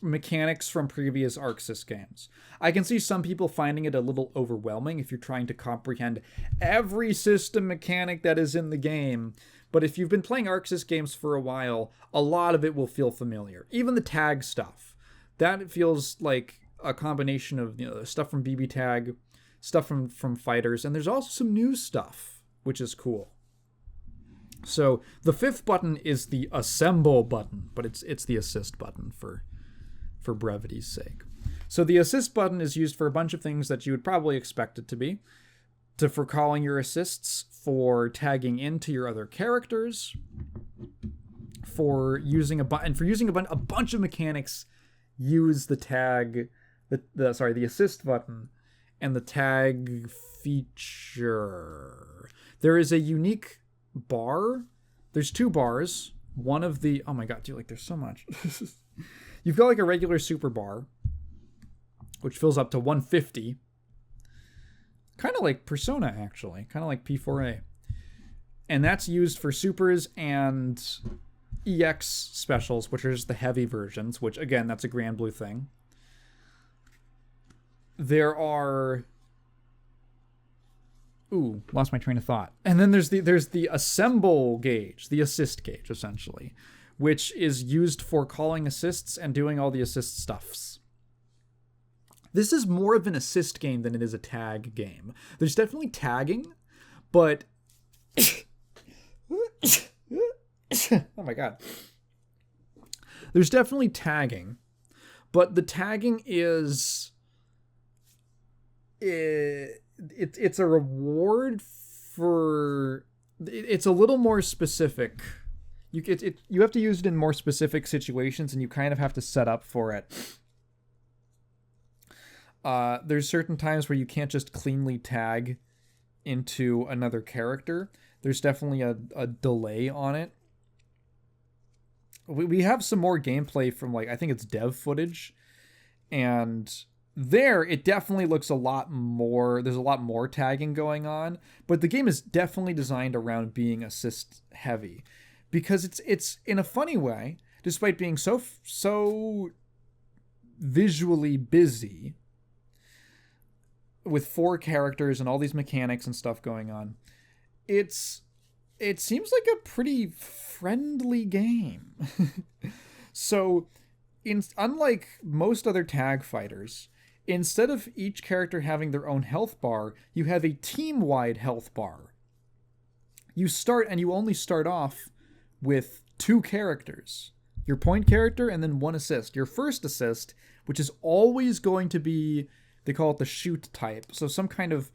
mechanics from previous ArcSys games. I can see some people finding it a little overwhelming if you're trying to comprehend every system mechanic that is in the game. But if you've been playing ArcSys games for a while, a lot of it will feel familiar. Even the tag stuff. That feels like a combination of, you know, stuff from BB Tag, stuff from fighters, and there's also some new stuff, which is cool. So the fifth button is the assemble button, but it's the assist button for brevity's sake. So the assist button is used for a bunch of things that you would probably expect it to be. For calling your assists, for tagging into your other characters, for using a button, for using a bunch of mechanics. Use the tag, the assist button, and the tag feature. There is a unique bar. There's two bars. One of the, oh my god, dude, like there's so much. You've got like a regular super bar, which fills up to 150. Kind of like Persona, actually. Kind of like P4A. And that's used for supers and EX specials, which are just the heavy versions, which, again, that's a Grand Blue thing. There are... Ooh, lost my train of thought. And then there's the assemble gauge, the assist gauge, essentially, which is used for calling assists and doing all the assist stuffs. This is more of an assist game than it is a tag game. There's definitely tagging, but... oh my god. There's definitely tagging, but the tagging is... It's a reward for... It's a little more specific. You have to use it in more specific situations, and you kind of have to set up for it. There's certain times where you can't just cleanly tag into another character. There's definitely a delay on it. We have some more gameplay from, like, I think it's dev footage, and there it definitely looks a lot more, there's a lot more tagging going on, but the game is definitely designed around being assist heavy, because it's in a funny way, despite being so visually busy with 4 characters and all these mechanics and stuff going on, it seems like a pretty friendly game. So, unlike most other tag fighters, instead of each character having their own health bar, you have a team-wide health bar. You only start off with 2 characters. Your point character and then 1 assist. Your first assist, which is always going to be, they call it the shoot type. So some kind of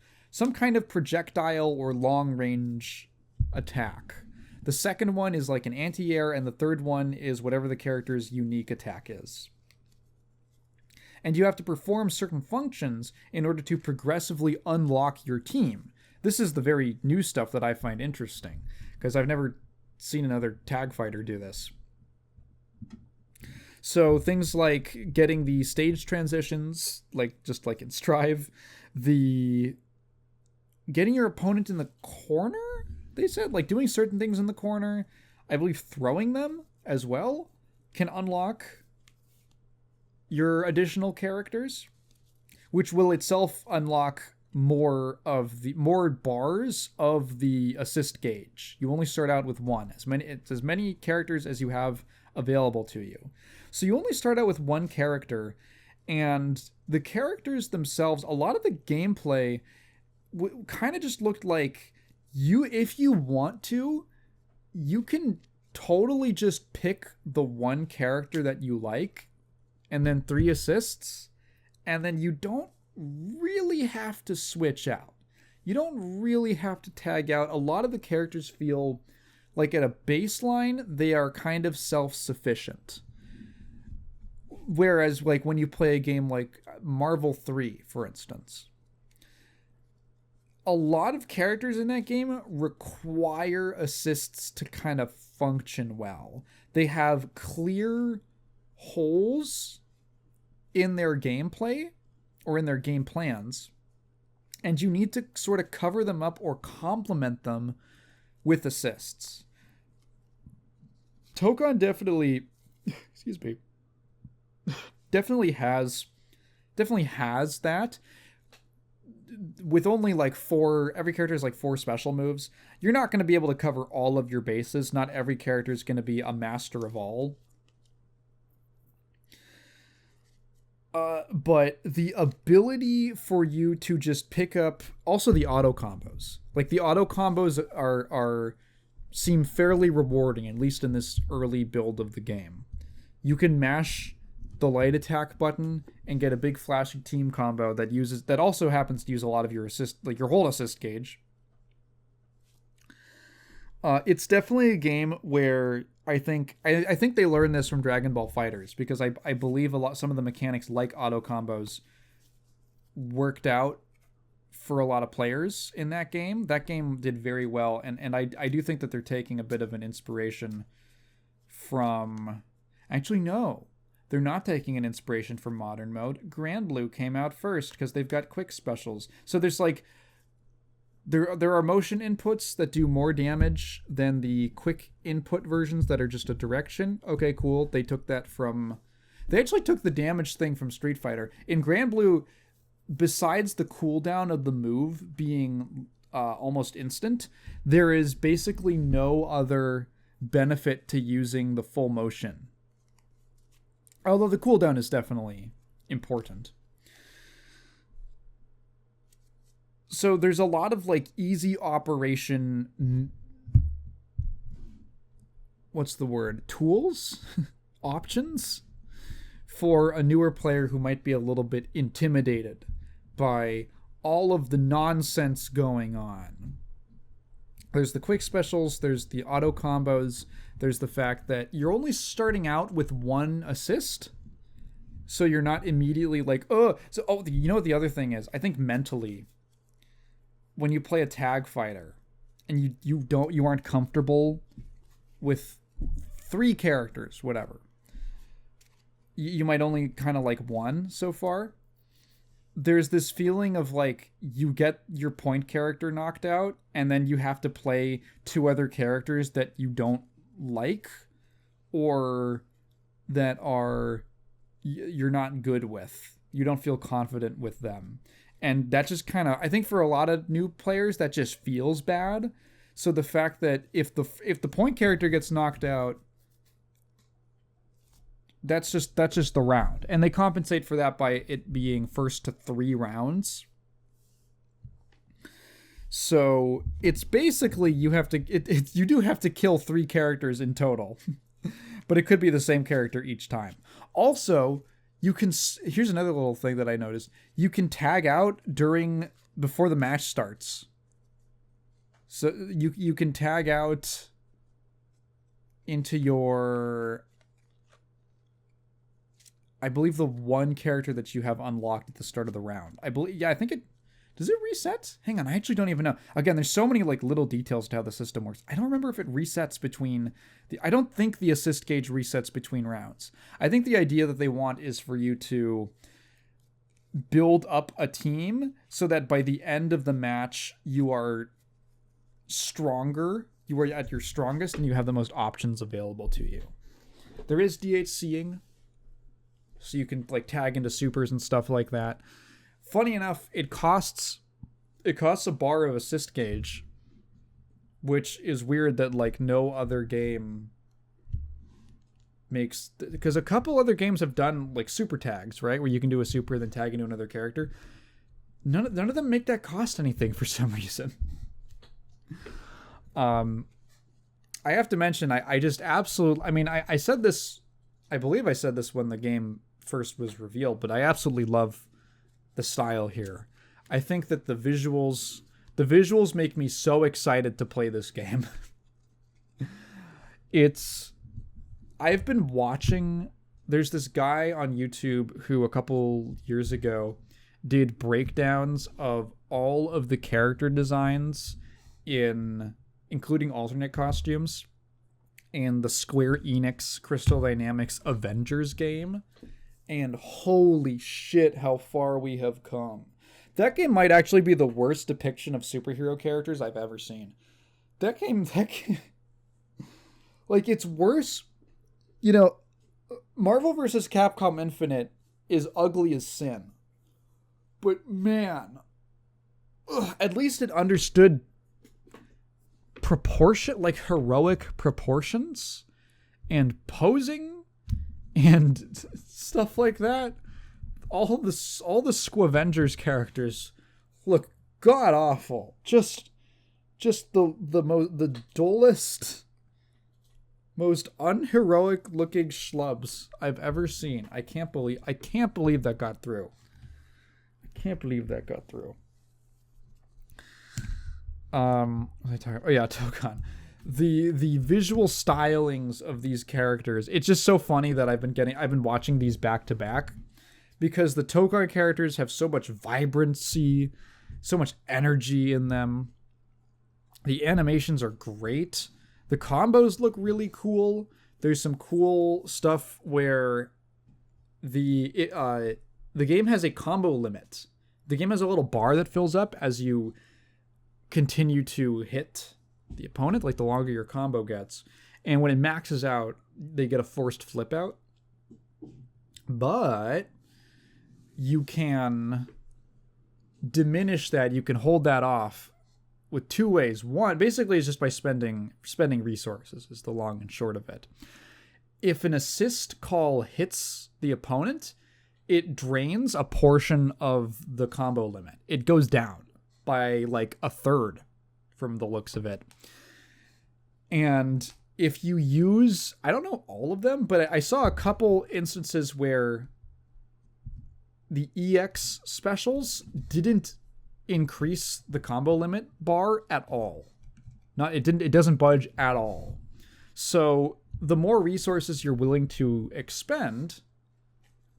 projectile or long-range attack. The second one is like an anti-air, and the third one is whatever the character's unique attack is. And you have to perform certain functions in order to progressively unlock your team. This is the very new stuff that I find interesting, because I've never seen another tag fighter do this. So things like getting the stage transitions, just like in Strive, getting your opponent in the corner, they said, like doing certain things in the corner, I believe throwing them as well, can unlock your additional characters, which will itself unlock more bars of the assist gauge. You only start out with 1, as many characters as you have available to you. So you only start out with one character, and the characters themselves, a lot of the gameplay kind of just looked like if you want to, you can totally just pick the one character that you like and then 3 assists, and then you don't really have to switch out. You don't really have to tag out. A lot of the characters feel like at a baseline, they are kind of self-sufficient. Whereas, like, when you play a game like Marvel 3, for instance, a lot of characters in that game require assists to kind of function well. They have clear holes in their gameplay or in their game plans, and you need to sort of cover them up or complement them with assists. Tokon definitely, excuse me, definitely has that. With only like 4, every character has like 4 special moves. You're not going to be able to cover all of your bases. Not every character is going to be a master of all. But the ability for you to just pick up, also the auto combos. Like the auto combos seem fairly rewarding, at least in this early build of the game. You can mash the light attack button and get a big flashing team combo that also happens to use a lot of your assist, like your whole assist gauge. It's definitely a game where I think they learned this from Dragon Ball FighterZ, because I believe some of the mechanics like auto combos worked out for a lot of players in that game. That game did very well, and I do think that they're taking a bit of an inspiration from... Actually, no. They're not taking an inspiration from modern mode. Grand Blue came out first because they've got quick specials. So there's like... There are motion inputs that do more damage than the quick input versions that are just a direction. Okay, cool. They took that from... They actually took the damage thing from Street Fighter. In Grand Blue, besides the cooldown of the move being almost instant, there is basically no other benefit to using the full motion. Although the cooldown is definitely important. So there's a lot of like easy operation, what's the word? Tools? Options? For a newer player who might be a little bit intimidated by all of the nonsense going on. There's the quick specials, there's the auto combos, there's the fact that you're only starting out with 1 assist. So you're not immediately like, you know what the other thing is? I think mentally, when you play a tag fighter and you aren't comfortable with 3 characters, whatever, you might only kind of like 1 so far. There's this feeling of like you get your point character knocked out and then you have to play 2 other characters that you don't like or that you're not good with. You don't feel confident with them. And that just kind of, I think for a lot of new players, that just feels bad. So the fact that if the point character gets knocked out, that's just the round. And they compensate for that by it being first to 3 rounds. So it's basically you do have to kill 3 characters in total. But it could be the same character each time. Also, here's another little thing that I noticed. You can tag out before the match starts. So you can tag out into your, I believe, the 1 character that you have unlocked at the start of the round. I think it... Does it reset? Hang on, I actually don't even know. Again, there's so many like little details to how the system works. I don't remember if it resets between... I don't think the assist gauge resets between rounds. I think the idea that they want is for you to build up a team so that by the end of the match, you are stronger. You are at your strongest and you have the most options available to you. There is DHCing, so you can like tag into supers and stuff like that. Funny enough, it costs a bar of assist gauge, which is weird that like no other game makes, because a couple other games have done like super tags, right, where you can do a super and then tag into another character. None of them make that cost anything for some reason. I have to mention, I just absolutely, I mean, I said this, I believe I said this when the game first was revealed, but I absolutely love the style here. I think that the visuals make me so excited to play this game. I've been watching, there's this guy on YouTube who a couple years ago did breakdowns of all of the character designs including alternate costumes, in the Square Enix Crystal Dynamics Avengers game. And holy shit, how far we have come. That game might actually be the worst depiction of superhero characters I've ever seen. That game like, it's worse. You know, Marvel vs. Capcom Infinite is ugly as sin. But man, at least it understood heroic proportions and posing and stuff like that. All the Squavengers characters look god awful. Just the dullest, most unheroic looking schlubs I've ever seen. I can't believe that got through. What was I talking? Oh yeah, Tokon. The visual stylings of these characters, it's just so funny that I've been watching these back to back, because the Tokon characters have so much vibrancy, so much energy in them. The animations are great. The combos look really cool. There's some cool stuff where the game has a combo limit. The game has a little bar that fills up as you continue to hit the opponent, like the longer your combo gets. And when it maxes out, they get a forced flip out. But you can diminish that. You can hold that off with two ways. One, basically, is just by spending resources, is the long and short of it. If an assist call hits the opponent, it drains a portion of the combo limit. It goes down by like a third from the looks of it. And if you use, I don't know all of them, but I saw a couple instances where the EX specials didn't increase the combo limit bar at all. It doesn't budge at all. So the more resources you're willing to expend,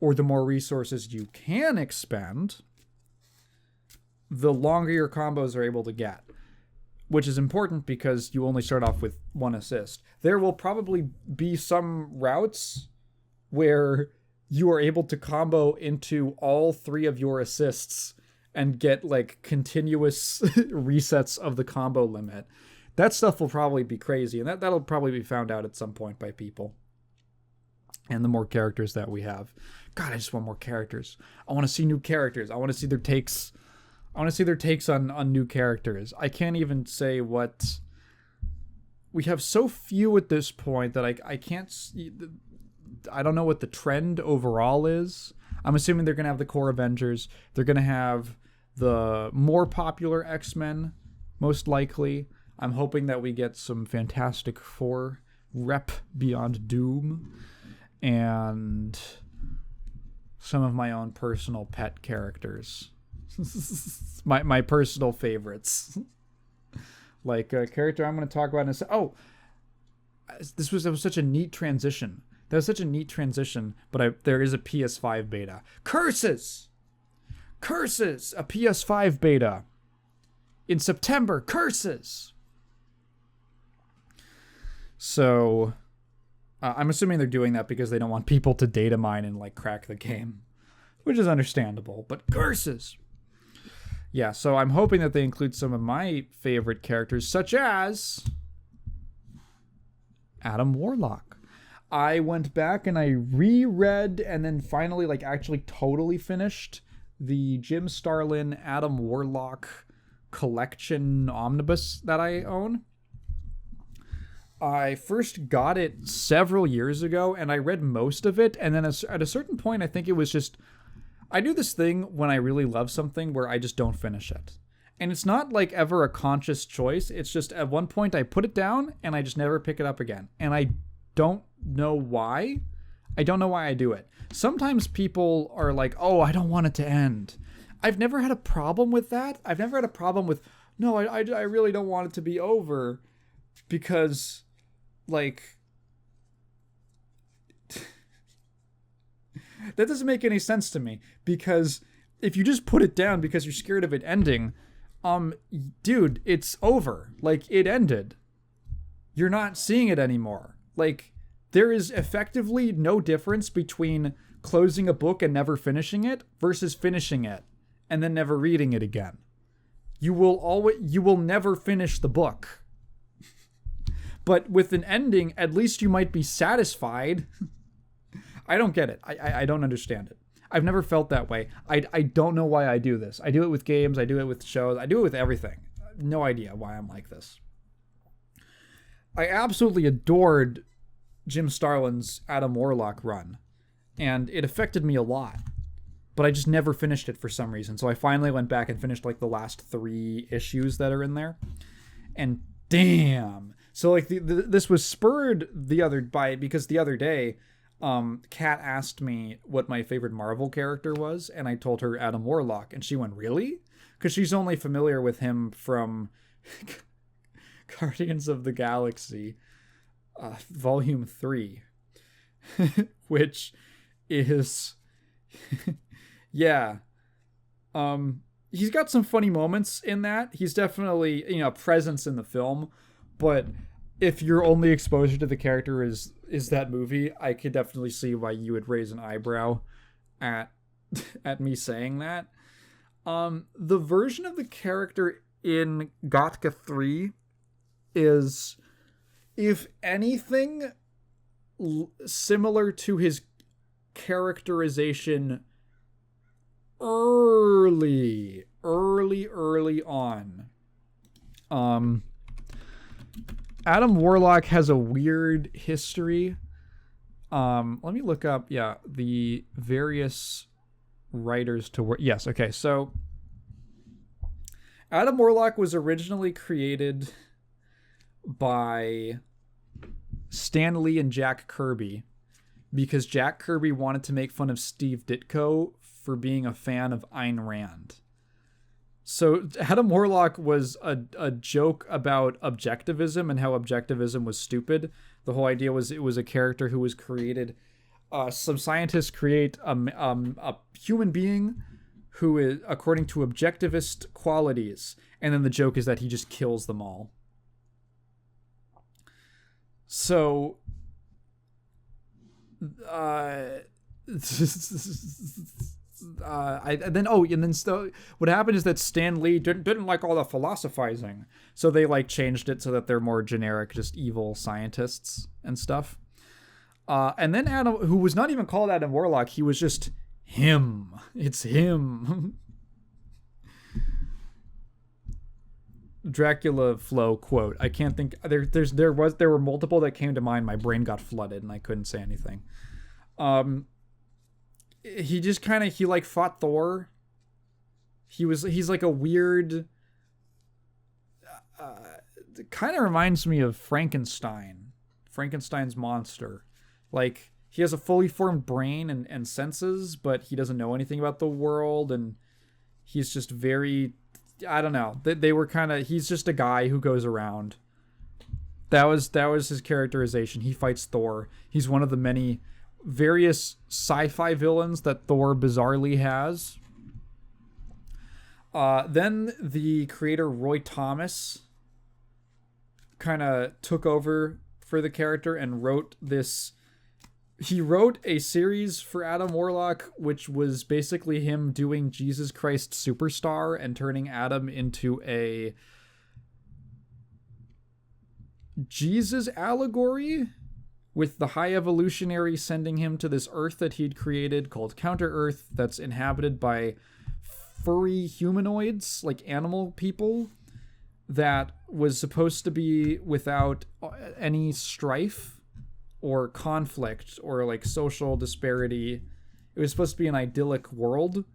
or the more resources you can expend, the longer your combos are able to get, which is important because you only start off with one assist. There will probably be some routes where you are able to combo into all three of your assists and get like continuous resets of the combo limit. That stuff will probably be crazy, and that'll probably be found out at some point by people. And the more characters that we have. God, I just want more characters. I want to see new characters. I want to see their takes. I want to see their takes on new characters. I can't even say what... We have so few at this point that I can't see... I don't know what the trend overall is. I'm assuming they're going to have the core Avengers. They're going to have the more popular X-Men, most likely. I'm hoping that we get some Fantastic Four rep Beyond Doom. And some of my own personal pet characters. my personal favorites. Like a character I'm going to talk about in a second. Oh, that was such a neat transition. That was such a neat transition, but there is a PS5 beta. Curses! A PS5 beta. In September. Curses! So... I'm assuming they're doing that because they don't want people to data mine and like crack the game, which is understandable, but curses. Yeah, so I'm hoping that they include some of my favorite characters, such as Adam Warlock. I went back and I reread and then finally like actually totally finished the Jim Starlin Adam Warlock collection omnibus that I own. I first got it several years ago, and I read most of it, and then at a certain point, I think it was just... I do this thing when I really love something where I just don't finish it. And it's not like ever a conscious choice. It's just at one point I put it down and I just never pick it up again. And I don't know why. I don't know why I do it. Sometimes people are like, oh, I don't want it to end. I've never had a problem with that. I've never had a problem with, no, I really don't want it to be over. Because, like... that doesn't make any sense to me. Because if you just put it down because you're scared of it ending... dude, it's over. Like, it ended. You're not seeing it anymore. Like, there is effectively no difference between closing a book and never finishing it versus finishing it and then never reading it again. You will never finish the book. But with an ending, at least you might be satisfied. I don't get it. I don't understand it. I've never felt that way. I don't know why I do this. I do it with games. I do it with shows. I do it with everything. No idea why I'm like this. I absolutely adored Jim Starlin's Adam Warlock run. And it affected me a lot. But I just never finished it for some reason. So I finally went back and finished like the last 3 issues that are in there. And damn. So like this was spurred because the other day... Kat asked me what my favorite Marvel character was, and I told her Adam Warlock, and she went, really? Because she's only familiar with him from Guardians of the Galaxy, Volume 3, which is, yeah, he's got some funny moments in that. He's definitely, a presence in the film, but if your only exposure to the character is that movie, I could definitely see why you would raise an eyebrow at me saying that. The version of the character in Gothica 3 is, if anything, similar to his characterization early on. Adam Warlock has a weird history. Let me look up, the various writers to work. Yes, okay, so Adam Warlock was originally created by Stan Lee and Jack Kirby because Jack Kirby wanted to make fun of Steve Ditko for being a fan of Ayn Rand. So Adam Warlock was a joke about objectivism and how objectivism was stupid. The whole idea was it was a character who was created. Some scientists create a human being who is according to objectivist qualities, and then the joke is that he just kills them all. So, what happened is that Stan Lee didn't like all the philosophizing, so they like changed it so that they're more generic, just evil scientists and stuff. And then Adam, who was not even called Adam Warlock, he was just him. It's him. Dracula flow quote. I can't think. There were multiple that came to mind. My brain got flooded and I couldn't say anything. He just kind of, he like fought Thor. He's like a weird, kind of reminds me of Frankenstein's monster. Like, he has a fully formed brain and senses, but he doesn't know anything about the world, and he's just very, I don't know. They were kind of, he's just a guy who goes around. That was his characterization. He fights Thor. He's one of the many various sci-fi villains that Thor bizarrely has. Then the creator Roy Thomas kind of took over for the character and wrote this. He wrote a series for Adam Warlock, which was basically him doing Jesus Christ Superstar and turning Adam into a Jesus allegory, with the High Evolutionary sending him to this Earth that he'd created called Counter-Earth that's inhabited by furry humanoids, like animal people. that was supposed to be without any strife or conflict or like social disparity. It was supposed to be an idyllic world,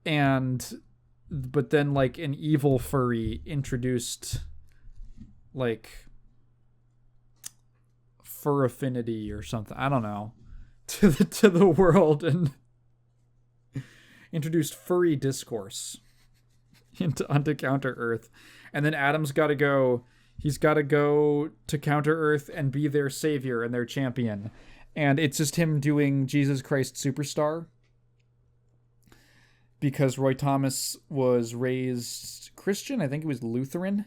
but then like an evil furry introduced like fur affinity or something, I don't know, to the world, and introduced furry discourse onto Counter Earth. And then Adam's got to go. He's got to go to Counter Earth and be their savior and their champion. And it's just him doing Jesus Christ Superstar, because Roy Thomas was raised Christian. I think he was Lutheran.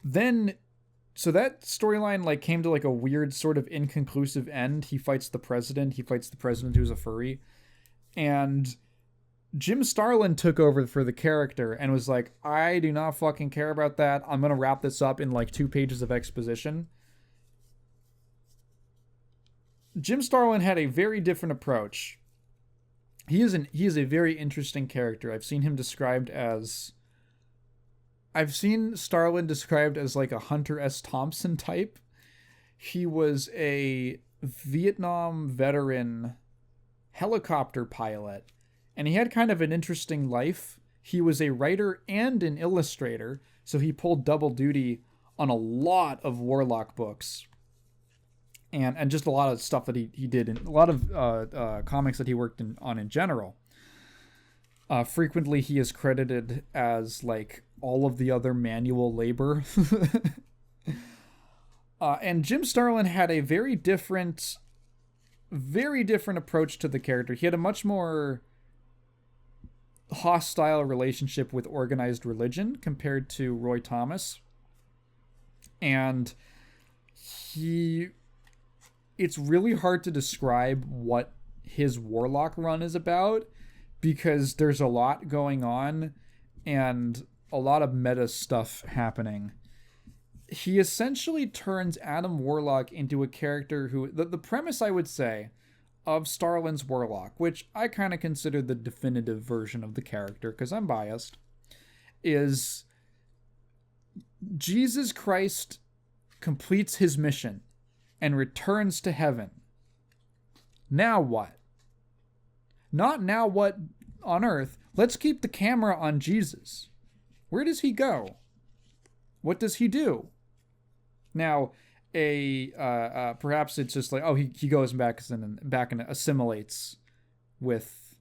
Then, so that storyline like came to like a weird sort of inconclusive end. He fights the president. Who's a furry. And Jim Starlin took over for the character and was like, I do not fucking care about that. I'm going to wrap this up in like 2 pages of exposition. Jim Starlin had a very different approach. He is a very interesting character. I've seen Starlin described as like a Hunter S. Thompson type. He was a Vietnam veteran helicopter pilot, and he had kind of an interesting life. He was a writer and an illustrator, so he pulled double duty on a lot of Warlock books. And just a lot of stuff that he did, and a lot of comics that he worked on in general. Frequently, he is credited as like all of the other manual labor. And Jim Starlin had a very different approach to the character. He had a much more hostile relationship with organized religion compared to Roy Thomas. And it's really hard to describe what his Warlock run is about, because there's a lot going on and a lot of meta stuff happening. He essentially turns Adam Warlock into a character who, the premise, I would say, of Starlin's Warlock, which I kind of consider the definitive version of the character because I'm biased, is Jesus Christ completes his mission and returns to heaven. Now what? Not now what on earth. Let's keep the camera on Jesus. Where does he go? What does he do? Now, perhaps it's just like, oh, he goes back and assimilates with,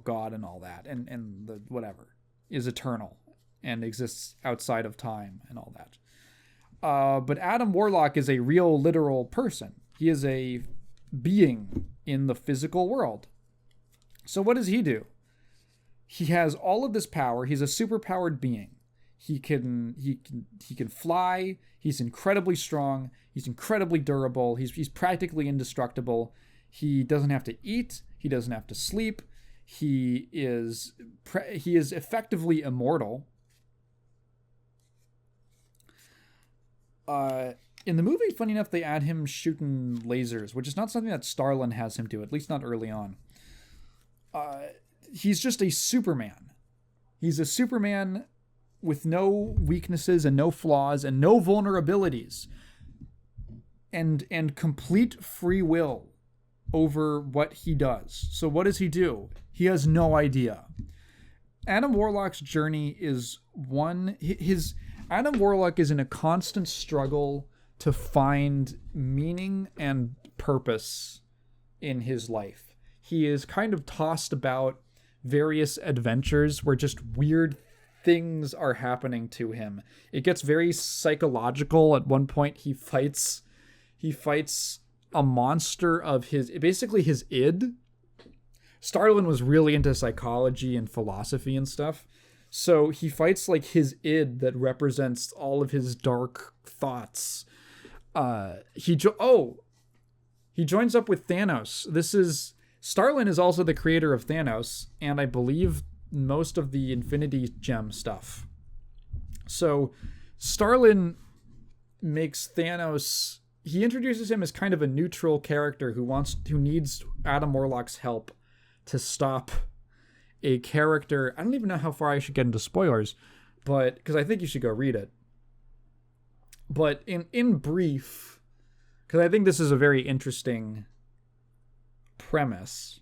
God and all that, and the whatever is eternal and exists outside of time and all that. But Adam Warlock is a real, literal person. He is a being in the physical world. So what does he do? He has all of this power. He's a superpowered being. He can fly. He's incredibly strong. He's incredibly durable. He's practically indestructible. He doesn't have to eat. He doesn't have to sleep. He is effectively immortal. In the movie, funny enough, they add him shooting lasers, which is not something that Starlin has him do, at least not early on. He's just a Superman. He's a Superman with no weaknesses and no flaws and no vulnerabilities, and complete free will over what he does. So what does he do? He has no idea. Adam Warlock's journey is Adam Warlock is in a constant struggle to find meaning and purpose in his life. He is kind of tossed about various adventures where just weird things are happening to him. It gets very psychological. At one point, he fights a monster of his id. Starlin was really into psychology and philosophy and stuff. So he fights like his id that represents all of his dark thoughts. He joins up with Thanos. Starlin is also the creator of Thanos, and I believe most of the Infinity Gem stuff. So Starlin makes Thanos. He introduces him as kind of a neutral character who needs Adam Warlock's help to stop a character. I don't even know how far I should get into spoilers, but because I think you should go read it. But in brief, because I think this is a very interesting premise.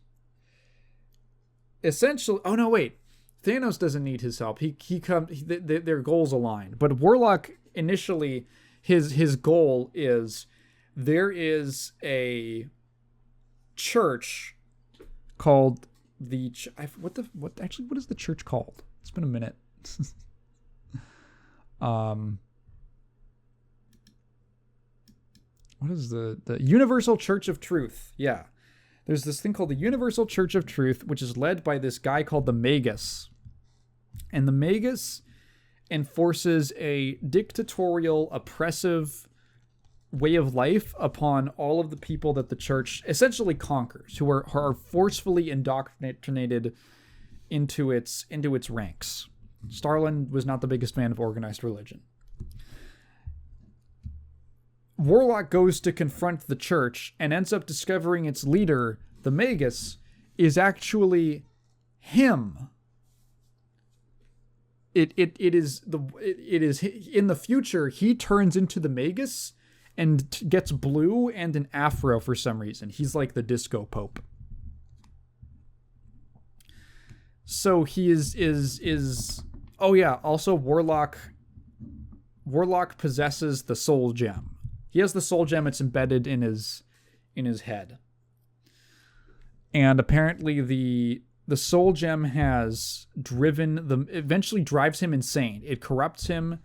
Essentially, oh no, wait. Thanos doesn't need his help. Their goals align. But Warlock initially, his goal is there is a church called what is the church called? It's been a minute. What is the Universal Church of Truth? Yeah. There's this thing called the Universal Church of Truth, which is led by this guy called the Magus. And the Magus enforces a dictatorial, oppressive way of life upon all of the people that the church essentially conquers, who are forcefully indoctrinated into its ranks. Starlin was not the biggest fan of organized religion. Warlock goes to confront the church and ends up discovering its leader, the Magus, is actually him. It is in the future he turns into the Magus and gets blue and an afro for some reason. He's like the disco pope. So he is oh yeah, also Warlock possesses the soul gem. He has the soul gem, it's embedded in his head. And apparently the soul gem has eventually drives him insane. It corrupts him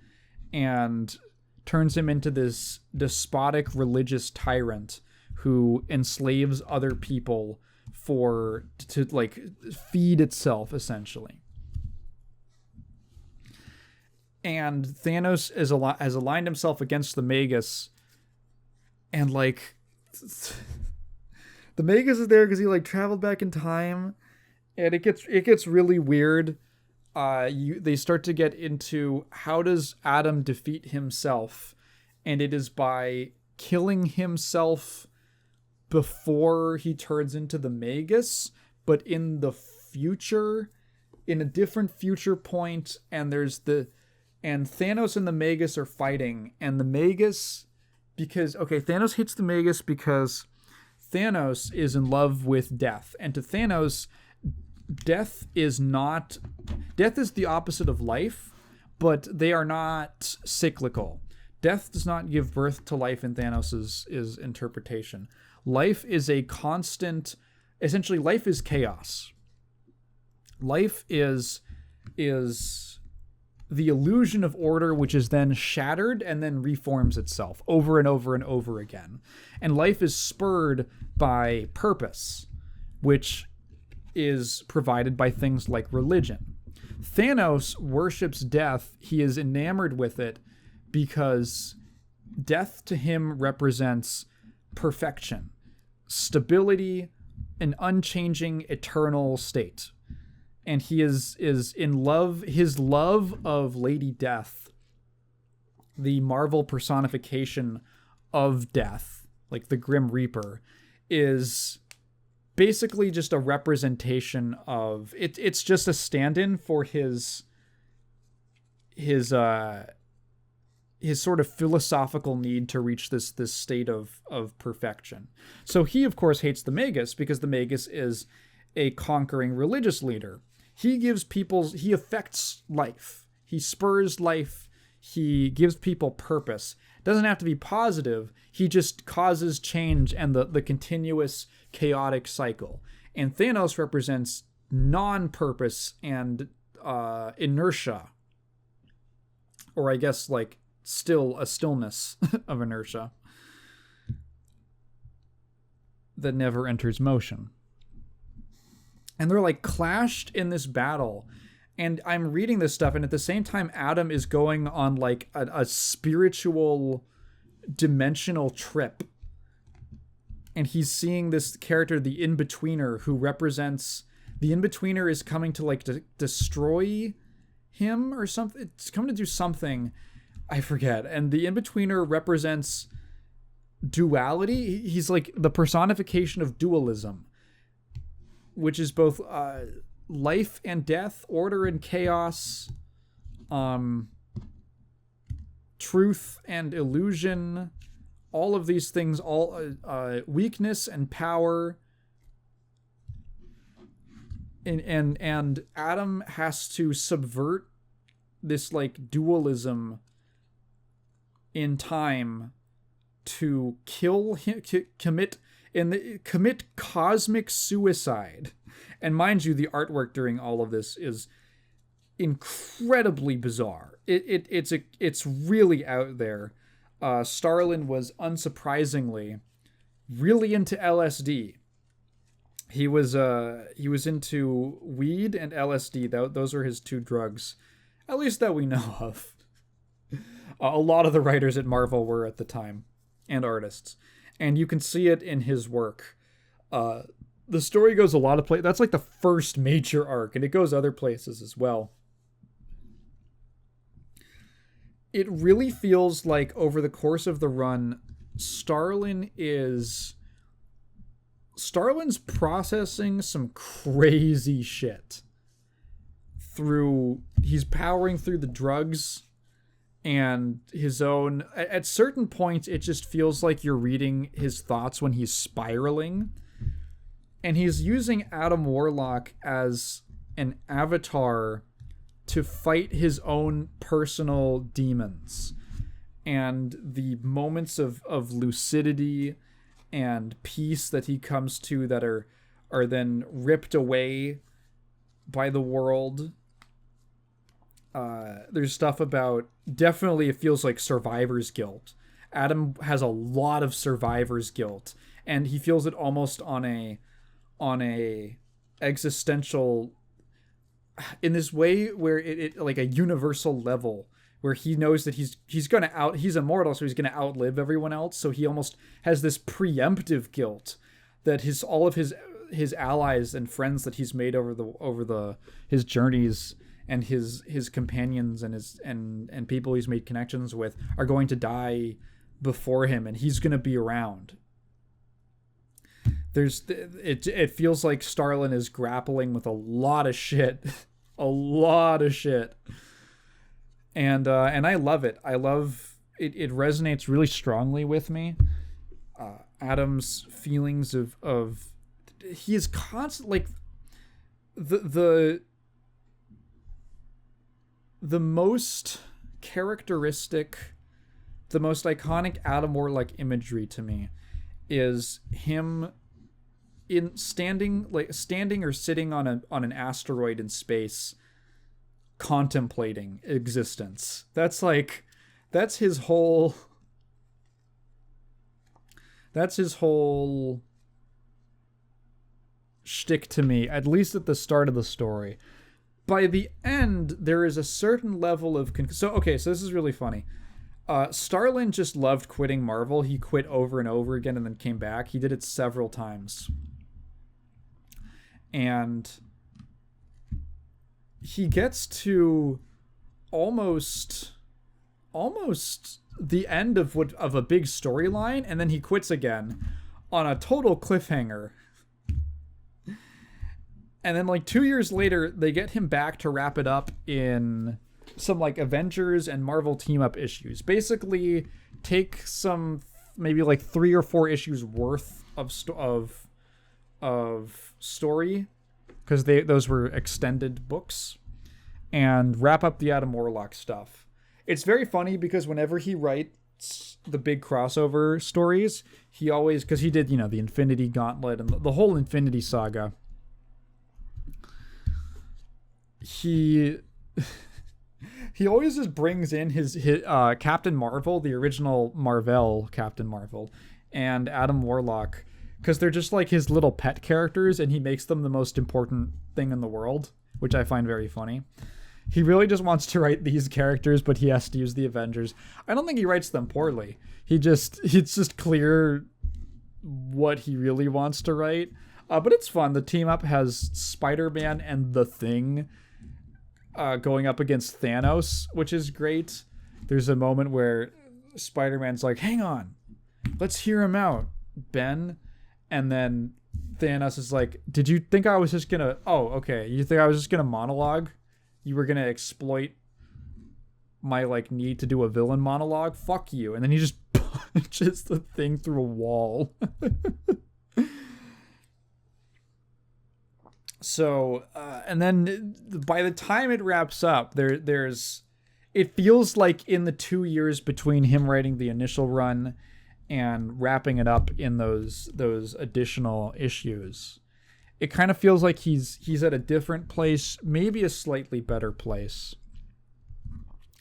and turns him into this despotic religious tyrant who enslaves other people to like feed itself, essentially. And Thanos has aligned himself against the Magus, and like the Magus is there because he like traveled back in time, and it gets really weird. They start to get into how does Adam defeat himself, and it is by killing himself before he turns into the Magus, but in the future, in a different future point, and Thanos and the Magus are fighting, and the Magus, Thanos hits the Magus because Thanos is in love with death, and to Thanos, death is the opposite of life, but they are not cyclical. Death does not give birth to life in Thanos' interpretation. Life is a constant, essentially life is chaos. Life is the illusion of order, which is then shattered and then reforms itself over and over and over again. And life is spurred by purpose, which is provided by things like religion. Thanos worships death. He is enamored with it because death to him represents perfection, stability, an unchanging eternal state. And he is in love. His love of Lady Death, the Marvel personification of death, like the Grim Reaper, is basically just a representation of it. It's just a stand-in for his sort of philosophical need to reach this state of perfection. So he, of course, hates the Magus because the Magus is a conquering religious leader. He affects life. He spurs life. He gives people purpose. Doesn't have to be positive. He just causes change and the continuous chaotic cycle. And Thanos represents non-purpose and inertia. Or I guess like a stillness of inertia that never enters motion. And they're like clashed in this battle. And I'm reading this stuff, and at the same time, Adam is going on like a spiritual dimensional trip. And he's seeing this character, the In-Betweener, who represents... The In-Betweener is coming to like destroy him or something. It's coming to do something. I forget. And the In-Betweener represents duality. He's like the personification of dualism, which is both life and death, order and chaos, truth and illusion, all of these things, all weakness and power. And Adam has to subvert this like dualism in time to kill him, commit cosmic suicide. And mind you, the artwork during all of this is incredibly bizarre. It's really out there. Starlin was unsurprisingly really into LSD. He was into weed and LSD. Those are his two drugs, at least that we know of. A lot of the writers at Marvel were at the time, and artists, and you can see it in his work. The story goes a lot of places. That's like the first major arc, and it goes other places as well. It really feels like over the course of the run, Starlin's processing some crazy shit. He's powering through the drugs and his own. At certain points, it just feels like you're reading his thoughts when he's spiraling. And he's using Adam Warlock as an avatar to fight his own personal demons. And the moments of lucidity and peace that he comes to that are then ripped away by the world. There's stuff about, definitely it feels like survivor's guilt. Adam has a lot of survivor's guilt, and he feels it almost on a existential, in this way where it like a universal level, where he knows that he's immortal, so he's gonna outlive everyone else. So he almost has this preemptive guilt that all of his allies and friends that he's made over his journeys, and his companions and people he's made connections with are going to die before him, and he's gonna be around. It feels like Starlin is grappling with a lot of shit. A lot of shit. And I love it. I love it. It resonates really strongly with me. Adam's feelings of he is constant, like the most characteristic, the most iconic Adam Warlock imagery to me is him standing or sitting on an asteroid in space, contemplating existence. That's his whole shtick to me, at least at the start of the story. By the end, there is a certain level of so this is really funny. Starlin just loved quitting Marvel. He quit over and over again and then came back. He did it several times. And he gets to almost the end of a big storyline, and then he quits again on a total cliffhanger. And then like 2 years later, they get him back to wrap it up in some like Avengers and Marvel team up issues. Basically, take some maybe like 3 or 4 issues worth of story, because those were extended books, and wrap up the Adam Warlock stuff. It's very funny because whenever he writes the big crossover stories, he always, because he did the Infinity Gauntlet and the whole Infinity Saga, he always just brings in his Captain Marvel, the original Marvel Captain Marvel, and Adam Warlock, because they're just like his little pet characters, and he makes them the most important thing in the world, which I find very funny. He really just wants to write these characters, but he has to use the Avengers. I don't think he writes them poorly. It's just clear what he really wants to write. But it's fun. The team up has Spider-Man and The Thing going up against Thanos, which is great. There's a moment where Spider-Man's like, hang on, let's hear him out, Ben. And then Thanos is like, did you think I was just gonna, oh, okay, you think I was just gonna monologue? You were gonna exploit my, like, need to do a villain monologue? Fuck you. And then he just punches the thing through a wall. So, and then by the time it wraps up, there's, it feels like in the 2 years between him writing the initial run and wrapping it up in those additional issues, it kind of feels like he's at a different place, maybe a slightly better place.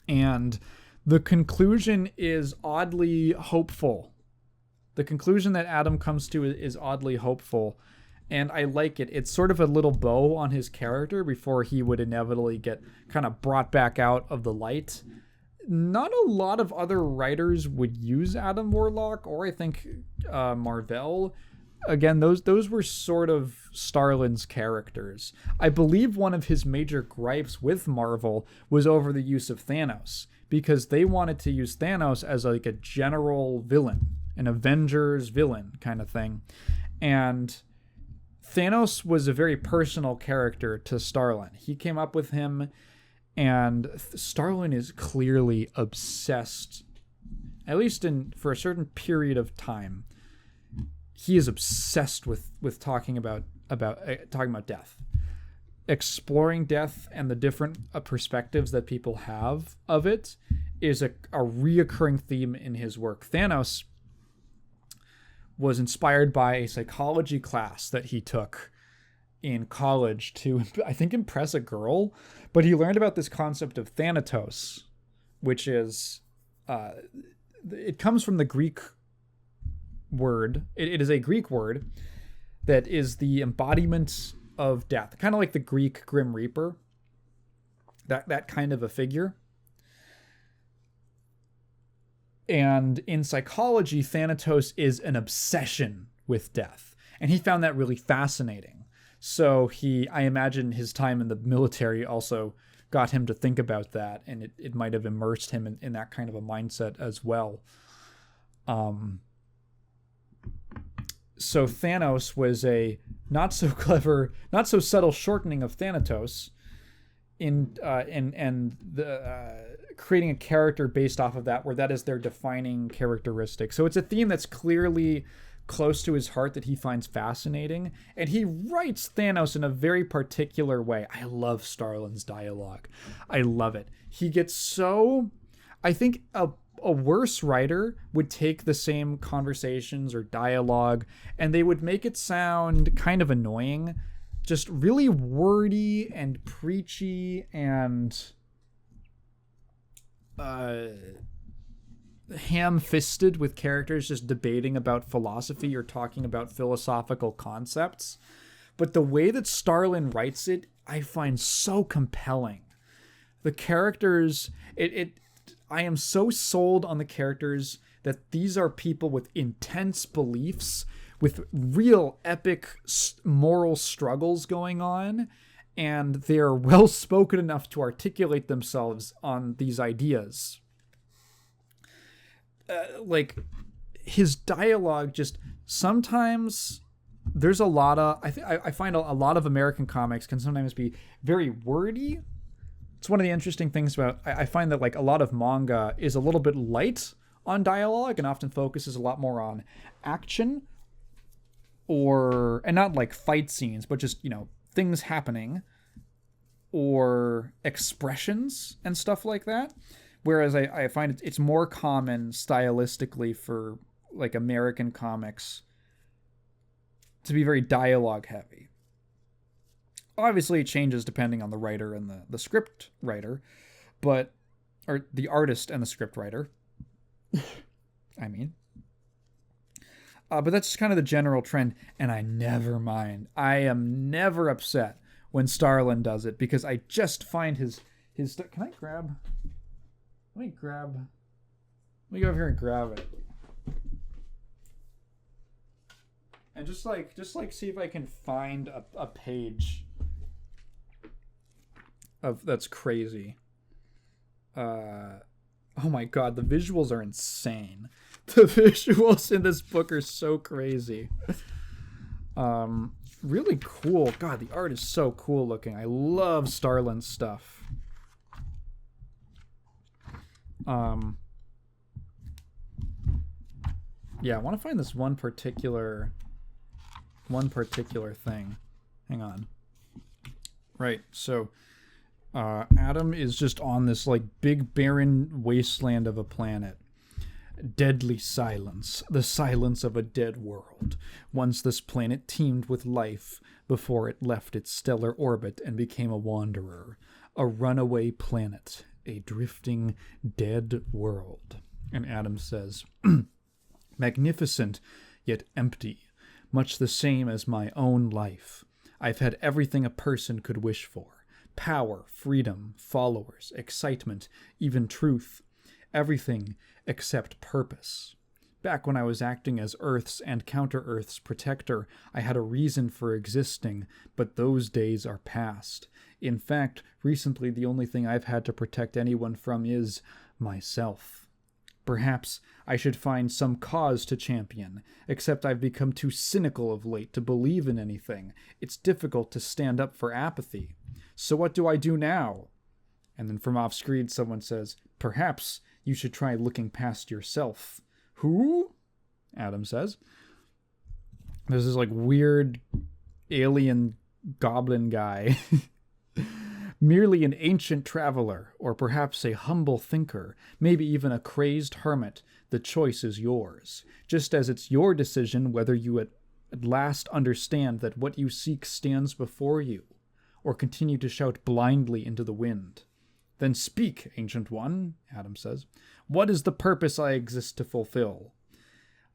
And the conclusion is oddly hopeful. The conclusion that Adam comes to is oddly hopeful. And I like it. It's sort of a little bow on his character before he would inevitably get kind of brought back out of the light. Not a lot of other writers would use Adam Warlock, or I think Marvel. Again, those were sort of Starlin's characters. I believe one of his major gripes with Marvel was over the use of Thanos, because they wanted to use Thanos as like a general villain, an Avengers villain kind of thing. And Thanos was a very personal character to Starlin. He came up with him, and Starlin is clearly obsessed, at least for a certain period of time. He is obsessed with talking about death, exploring death, and the different perspectives that people have of it is a reoccurring theme in his work. Thanos was inspired by a psychology class that he took in college to, I think, impress a girl. But he learned about this concept of thanatos, which is, it comes from the Greek word. It is a Greek word that is the embodiment of death, kind of like the Greek Grim Reaper, that kind of a figure. And in psychology, Thanatos is an obsession with death. And he found that really fascinating. So I imagine his time in the military also got him to think about that. And it might have immersed him in that kind of a mindset as well. So Thanos was a not so clever, not so subtle shortening of Thanatos creating a character based off of that, where that is their defining characteristic. So it's a theme that's clearly close to his heart that he finds fascinating, and he writes Thanos in a very particular way. I love Starlin's dialogue. I love it. He gets so... I think a worse writer would take the same conversations or dialogue and they would make it sound kind of annoying, just really wordy and preachy and ham-fisted, with characters just debating about philosophy or talking about philosophical concepts. But the way that Starlin writes it, I find so compelling. The characters, I am so sold on the characters that these are people with intense beliefs, with real epic moral struggles going on, and they're well spoken enough to articulate themselves on these ideas. Like, his dialogue just sometimes there's a lot of, I find a lot of American comics can sometimes be very wordy. It's one of the interesting things about, I find that like a lot of manga is a little bit light on dialogue and often focuses a lot more on action and not like fight scenes, but just, things happening or expressions and stuff like that. Whereas I find it's more common stylistically for like American comics to be very dialogue heavy. Obviously, it changes depending on the writer and the script writer, or the artist and the script writer. I mean. But that's just kind of the general trend, and I never mind. I am never upset when Starlin does it, because I just find his. Can I grab? Let me go over here and grab it. And just see if I can find a page of that's crazy. Oh my god, the visuals are insane. The visuals in this book are so crazy. Really cool. God, the art is so cool looking. I love Starlin stuff. Yeah, I want to find this one particular thing. Hang on. Right, so Adam is just on this like big barren wasteland of a planet. Deadly silence, the silence of a dead world. Once this planet teemed with life before it left its stellar orbit and became a wanderer. A runaway planet, a drifting dead world. And Adam says, magnificent yet empty, much the same as my own life. I've had everything a person could wish for. Power, freedom, followers, excitement, even truth. Everything except purpose. Back when I was acting as Earth's and Counter-Earth's protector, I had a reason for existing, but those days are past. In fact, recently the only thing I've had to protect anyone from is myself. Perhaps I should find some cause to champion, except I've become too cynical of late to believe in anything. It's difficult to stand up for apathy. So what do I do now? And then from off-screen someone says, perhaps you should try looking past yourself. Who? Adam says. There's this like weird alien goblin guy. Merely an ancient traveler, or perhaps a humble thinker, maybe even a crazed hermit. The choice is yours. Just as it's your decision whether you at last understand that what you seek stands before you, or continue to shout blindly into the wind. Then speak, Ancient One, Adam says. What is the purpose I exist to fulfill?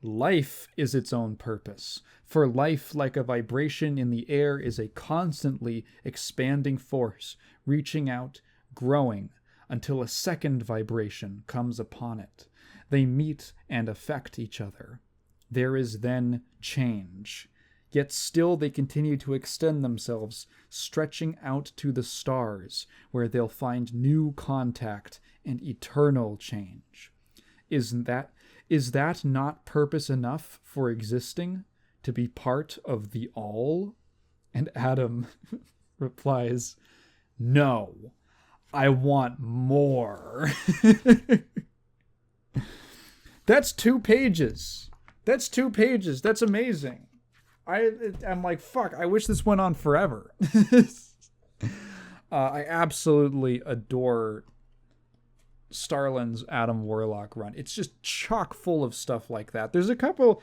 Life is its own purpose, for life, like a vibration in the air, is a constantly expanding force, reaching out, growing, until a second vibration comes upon it. They meet and affect each other. There is then change. Yet still they continue to extend themselves, stretching out to the stars, where they'll find new contact and eternal change. Is that not purpose enough for existing, to be part of the all? And Adam replies, no, I want more. That's 2 pages. That's 2 pages. That's amazing. I'm like, fuck, I wish this went on forever. I absolutely adore Starlin's Adam Warlock run. It's just chock full of stuff like that. There's a couple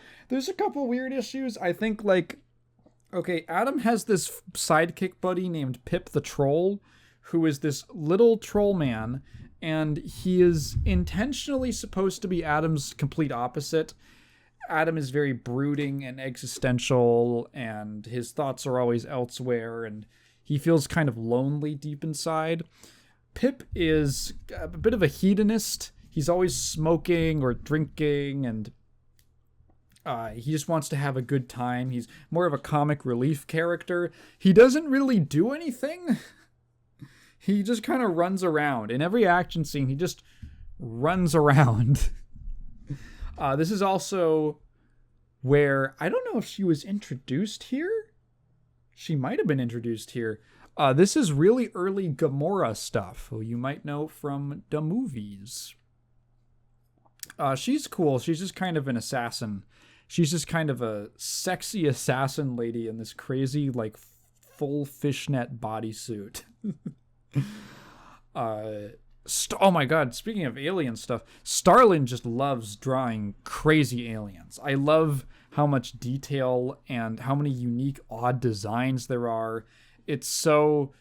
weird issues. I think, like, okay, Adam has this sidekick buddy named Pip the Troll, who is this little troll man, and he is intentionally supposed to be Adam's complete opposite. Adam is very brooding and existential, and his thoughts are always elsewhere, and he feels kind of lonely deep inside. Pip is a bit of a hedonist. He's always smoking or drinking, and he just wants to have a good time. He's more of a comic relief character. He doesn't really do anything. He just kind of runs around. In every action scene, he just runs around. This is also where, I don't know if she was introduced here. She might have been introduced here. This is really early Gamora stuff, who you might know from the movies. She's cool. She's just kind of an assassin. She's just kind of a sexy assassin lady in this crazy, like, full fishnet bodysuit. Oh my god, speaking of alien stuff, Starlin just loves drawing crazy aliens. I love how much detail and how many unique, odd designs there are. It's so...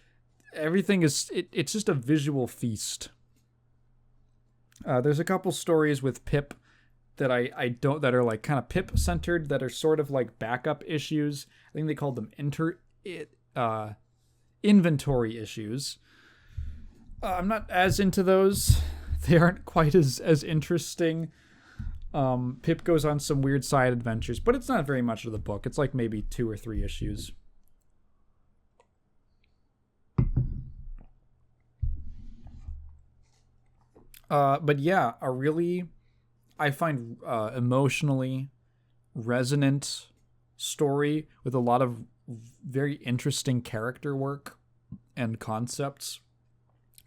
everything is... It's just a visual feast. There's a couple stories with Pip that I don't... that are like kind of Pip-centered, that are sort of like backup issues. I think they called them inventory issues. I'm not as into those. They aren't quite as interesting. Pip goes on some weird side adventures, but it's not very much of the book. It's like maybe 2 or 3 issues. But yeah, a really, I find emotionally resonant story with a lot of very interesting character work and concepts.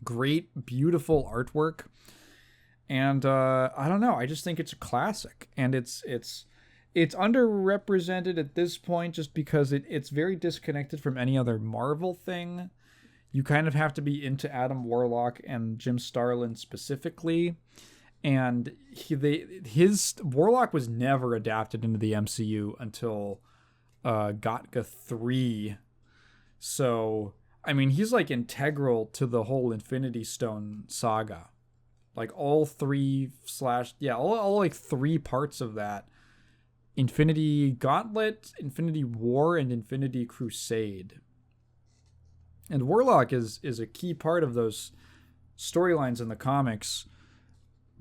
Great, beautiful artwork. And I don't know, I just think it's a classic. And it's underrepresented at this point just because it's very disconnected from any other Marvel thing. You kind of have to be into Adam Warlock and Jim Starlin specifically. And his Warlock was never adapted into the MCU until Gattaca 3. So, I mean, he's like integral to the whole Infinity Stone saga. Like all all like 3 parts of that. Infinity Gauntlet, Infinity War, and Infinity Crusade. And Warlock is a key part of those storylines in the comics.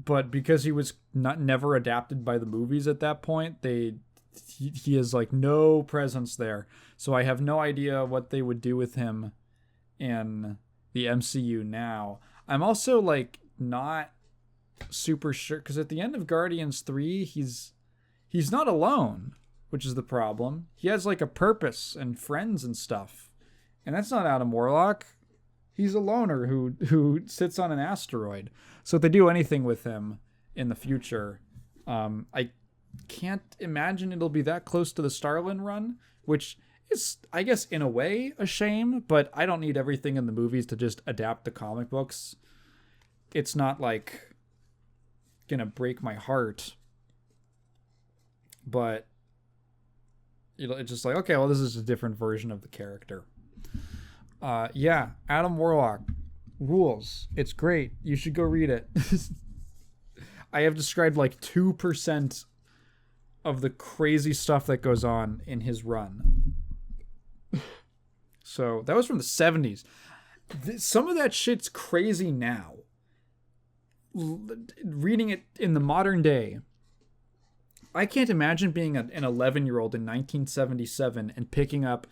But because he was never adapted by the movies at that point, he has like no presence there. So I have no idea what they would do with him in the MCU now. I'm also like not super sure, because at the end of Guardians 3, he's not alone, which is the problem. He has like a purpose and friends and stuff. And that's not Adam Warlock. He's a loner who sits on an asteroid. So if they do anything with him in the future, I can't imagine it'll be that close to the Starlin run, which is, I guess, in a way, a shame, but I don't need everything in the movies to just adapt the comic books. It's not like gonna break my heart, but it's just like, okay, well, this is a different version of the character. Yeah, Adam Warlock rules. It's great. You should go read it. I have described like 2% of the crazy stuff that goes on in his run. So that was from the 70s. Some of that shit's crazy now. Reading it in the modern day, I can't imagine being an 11-year-old in 1977 and picking up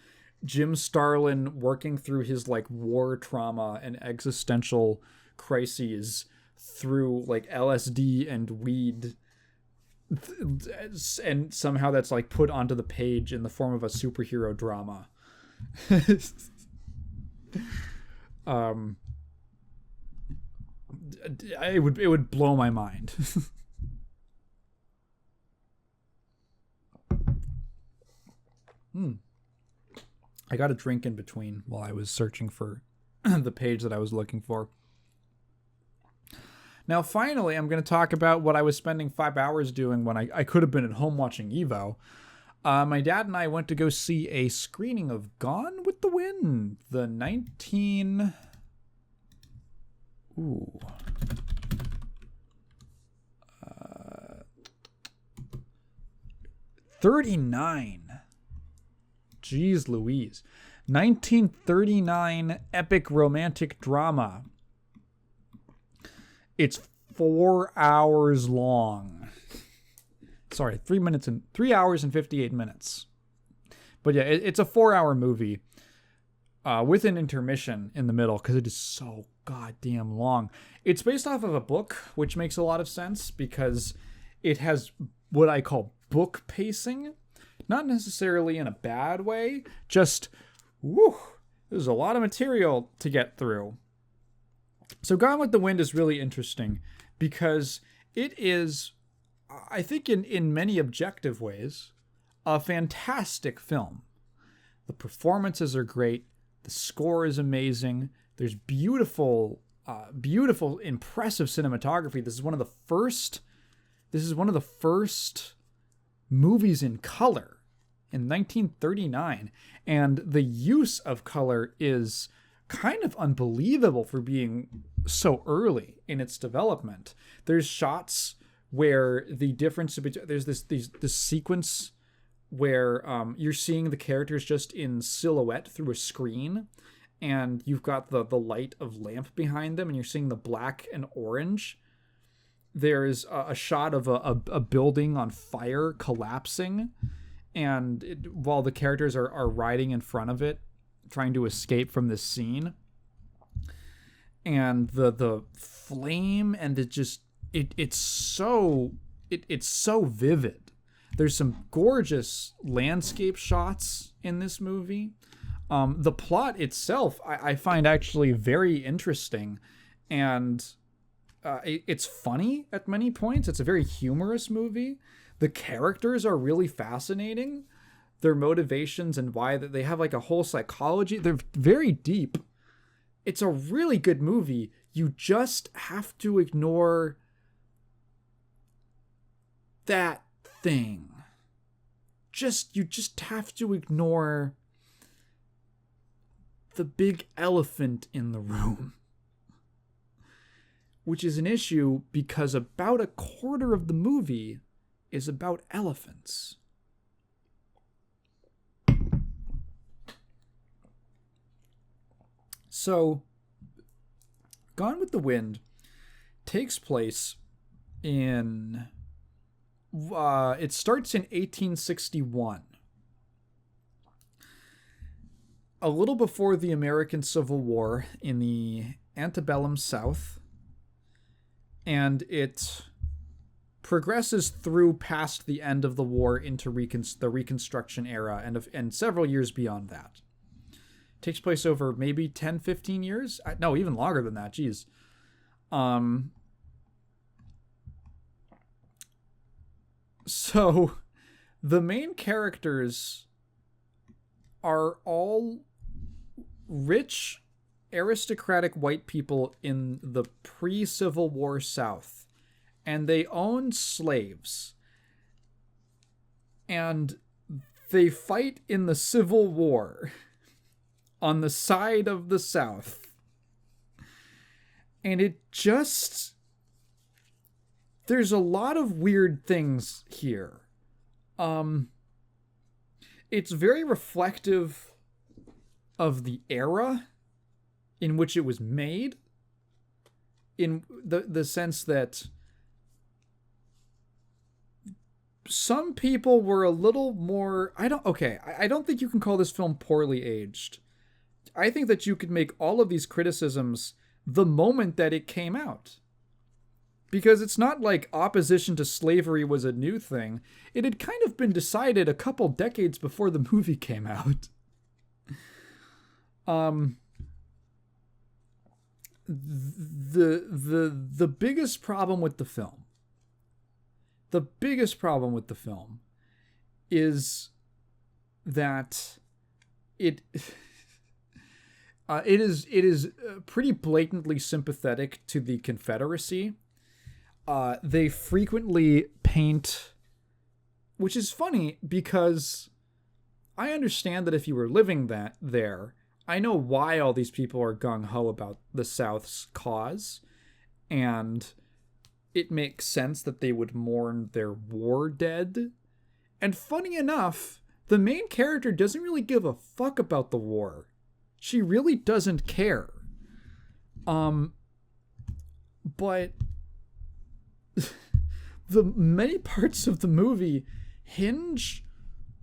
Jim Starlin working through his like war trauma and existential crises through like LSD and weed, and somehow that's like put onto the page in the form of a superhero drama. It would blow my mind. I got a drink in between while I was searching for the page that I was looking for. Now, finally, I'm going to talk about what I was spending 5 hours doing when I could have been at home watching Evo. My dad and I went to go see a screening of Gone with the Wind, the 39. Jeez Louise. 1939 epic romantic drama. It's 4 hours long. Sorry, 3 hours and 58 minutes. But yeah, it's a 4-hour movie with an intermission in the middle because it is so goddamn long. It's based off of a book, which makes a lot of sense because it has what I call book pacing. Not necessarily in a bad way, just, there's a lot of material to get through. So Gone with the Wind is really interesting because it is, I think in many objective ways, a fantastic film. The performances are great. The score is amazing. There's beautiful, impressive cinematography. This is one of the first movies in color in 1939, and the use of color is kind of unbelievable for being so early in its development. There's shots where the difference between there's this sequence where you're seeing the characters just in silhouette through a screen, and you've got the light of lamp behind them, and you're seeing the black and orange. There's a shot of a building on fire collapsing, and while the characters are riding in front of it, trying to escape from this scene, and the flame and it's so vivid. There's some gorgeous landscape shots in this movie. The plot itself, I find actually very interesting, and it's funny at many points. It's a very humorous movie. The characters are really fascinating. Their motivations and why they have like a whole psychology. They're very deep. It's a really good movie. You just have to ignore that thing. You just have to ignore the big elephant in the room, which is an issue because about a quarter of the movie is about elephants. So, Gone with the Wind takes place in... it starts in 1861. A little before the American Civil War in the antebellum South. And it progresses through past the end of the war into the Reconstruction era and several years beyond that. Takes place over maybe 10, 15 years? No, even longer than that. Jeez. So, the main characters are all rich, aristocratic white people in the pre-Civil War South. And they own slaves. And they fight in the Civil War on the side of the South. And it just... There's a lot of weird things here. It's very reflective of the era in which it was made, in the sense that some people were a little more... I don't think you can call this film poorly aged. I think that you could make all of these criticisms the moment that it came out. Because it's not like opposition to slavery was a new thing. It had kind of been decided a couple decades before the movie came out. The biggest problem with the film... The biggest problem with the film is that it is pretty blatantly sympathetic to the Confederacy. They frequently paint, which is funny because I understand that if you were living there, I know why all these people are gung-ho about the South's cause, and it makes sense that they would mourn their war dead. And funny enough, the main character doesn't really give a fuck about the war. She really doesn't care. But the many parts of the movie hinge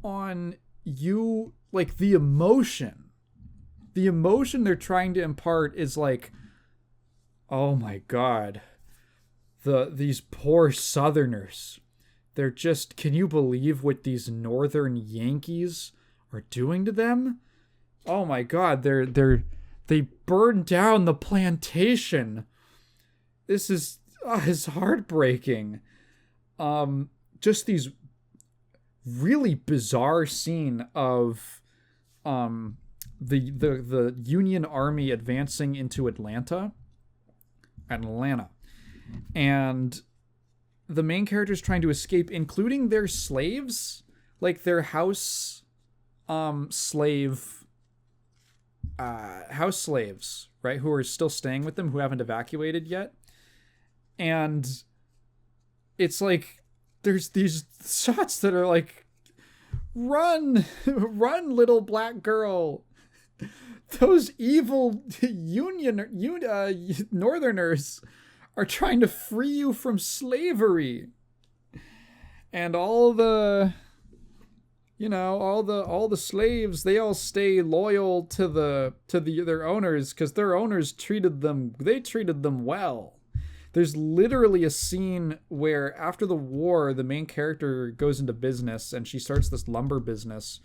on the emotion. The emotion they're trying to impart is like, oh my God, these poor Southerners. They're just, can you believe what these Northern Yankees are doing to them? Oh my God, they burned down the plantation. This is heartbreaking. Just these really bizarre scene of the Union Army advancing into Atlanta. And the main characters trying to escape, including their slaves, like their house slaves, right, who are still staying with them, who haven't evacuated yet. And it's like there's these shots that are like, run little black girl, those evil Northerners are trying to free you from slavery. And all the slaves, they all stay loyal to their owners because their owners treated them well. There's literally a scene where after the war, the main character goes into business and she starts this lumber business,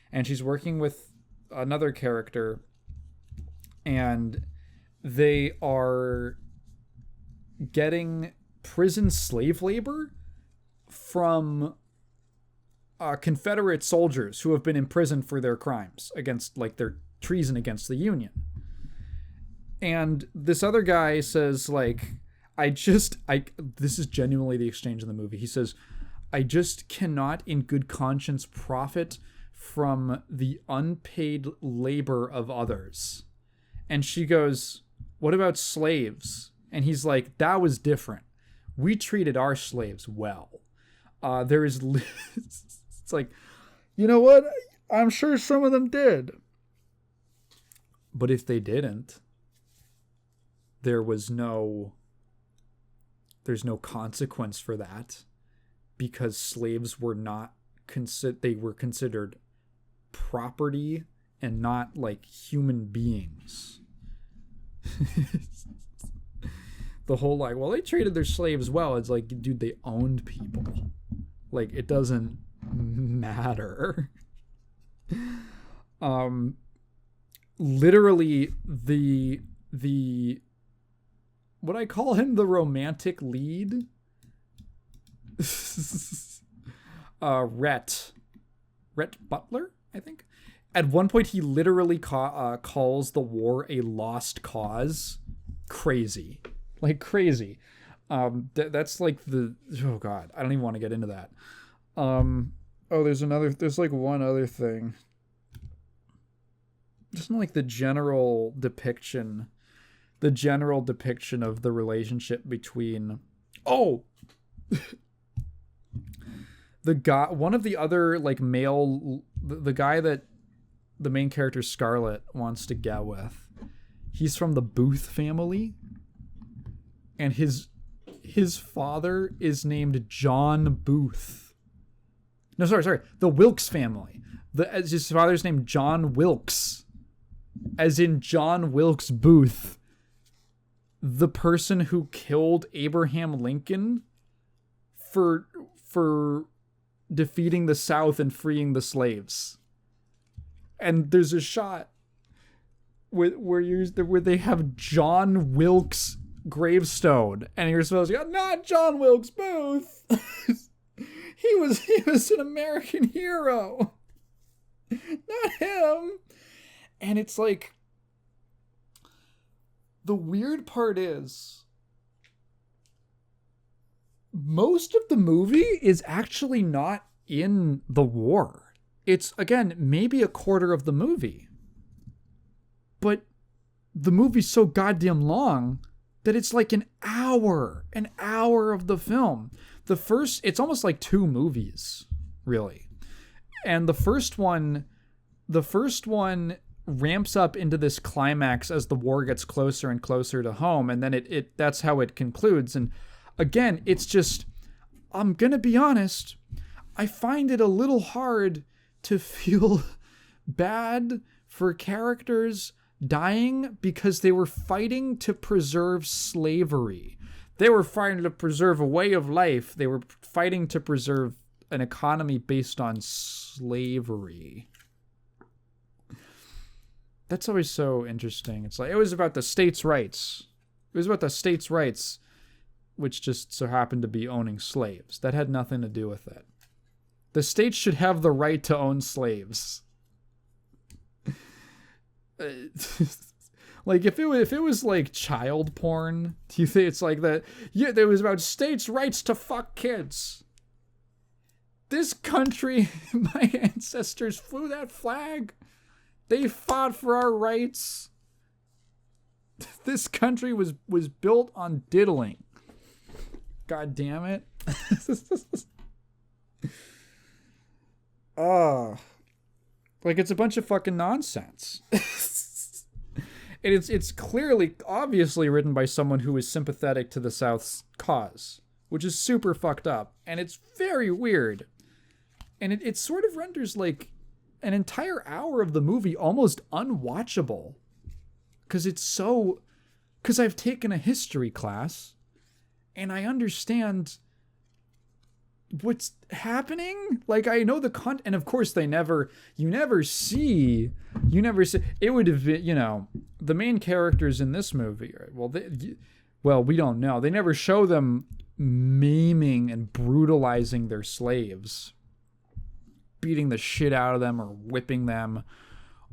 and she's working with another character, and they are getting prison slave labor from Confederate soldiers who have been imprisoned for their crimes against, like, their treason against the Union. And this other guy says, like, this is genuinely the exchange in the movie. He says, I just cannot in good conscience profit from the unpaid labor of others. And she goes, what about slaves? And he's like, that was different. We treated our slaves well. There is, it's like, you know what? I'm sure some of them did. But if they didn't, there's no consequence for that, because slaves were not they were considered property and not like human beings. The whole like, well, they treated their slaves well. It's like, dude, they owned people. Like, it doesn't matter. Literally the what I call him, the romantic lead, Rhett Butler, I think. At one point, he literally calls the war a lost cause. Crazy. Like, crazy. That's like oh god, I don't even want to get into that. There's like one other thing. Just like the general depiction of the relationship between the guy, one of the other like male, the guy that the main character Scarlett wants to get with. He's from the Booth family, and his father is named John Booth. No, sorry, the Wilkes family. His father's named John Wilkes, as in John Wilkes Booth, the person who killed Abraham Lincoln for defeating the South and freeing the slaves. And there's a shot where they have John Wilkes gravestone, and you're supposed to go, not John Wilkes Booth. he was an American hero, not him. And it's like, the weird part is, most of the movie is actually not in the war. It's, again, maybe a quarter of the movie. But the movie's so goddamn long that it's like an hour of the film. It's almost like two movies, really. And the first one ramps up into this climax as the war gets closer and closer to home, and then that's how it concludes. And again, it's just, I'm gonna be honest, I find it a little hard to feel bad for characters dying because they were fighting to preserve slavery. They were fighting to preserve a way of life. They were fighting to preserve an economy based on slavery. That's always so interesting. It's like, it was about the states' rights. It was about the states' rights, which just so happened to be owning slaves. That had nothing to do with it. The states should have the right to own slaves. Like, if it was like child porn, do you think it's like that? Yeah, it was about states' rights to fuck kids. This country, my ancestors flew that flag. They fought for our rights. This country was built on diddling. God damn it. Like, it's a bunch of fucking nonsense. And it's clearly, obviously written by someone who is sympathetic to the South's cause, which is super fucked up. And it's very weird. And it sort of renders, like, an entire hour of the movie almost unwatchable. Because I've taken a history class, and I understand what's happening. Like, I know the content, and of course you never see, it would have been, the main characters in this movie, well, we don't know. They never show them maiming and brutalizing their slaves, beating the shit out of them or whipping them,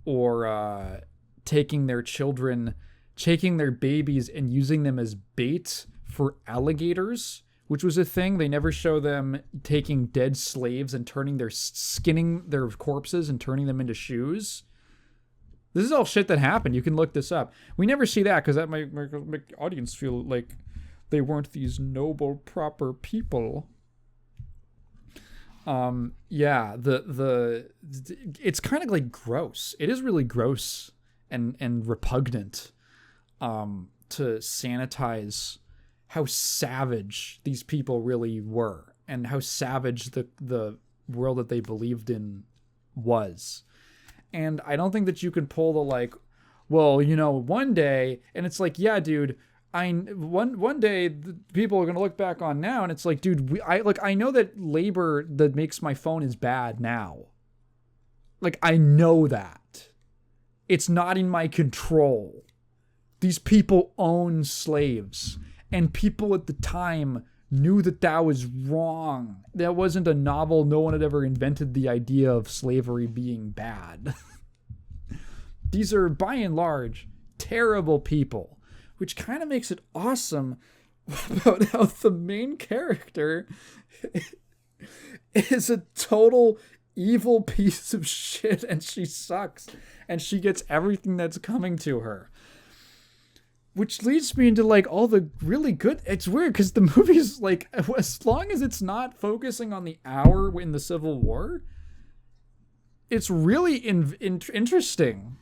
or taking their children, taking their babies and using them as bait for alligators, which was a thing. They never show them taking dead slaves and skinning their corpses and turning them into shoes. This is all shit that happened. You can look this up. We never see that because that might make audience feel like they weren't these noble, proper people. Yeah, it's kind of like gross. It is really gross and repugnant to sanitize how savage these people really were and how savage the world that they believed in was. And I don't think that you can pull the like, well, one day, and it's like, yeah, dude, one day people are going to look back on now, and it's like, dude, I know that labor that makes my phone is bad now. Like, I know that. It's not in my control. These people own slaves, and people at the time knew that was wrong. That wasn't a novel. No one had ever invented the idea of slavery being bad. These are, by and large, terrible people, which kind of makes it awesome about how the main character is a total evil piece of shit, and she sucks, and she gets everything that's coming to her. Which leads me into like all the really good. It's weird because the movie's like, as long as it's not focusing on the hour in the Civil War, it's really interesting.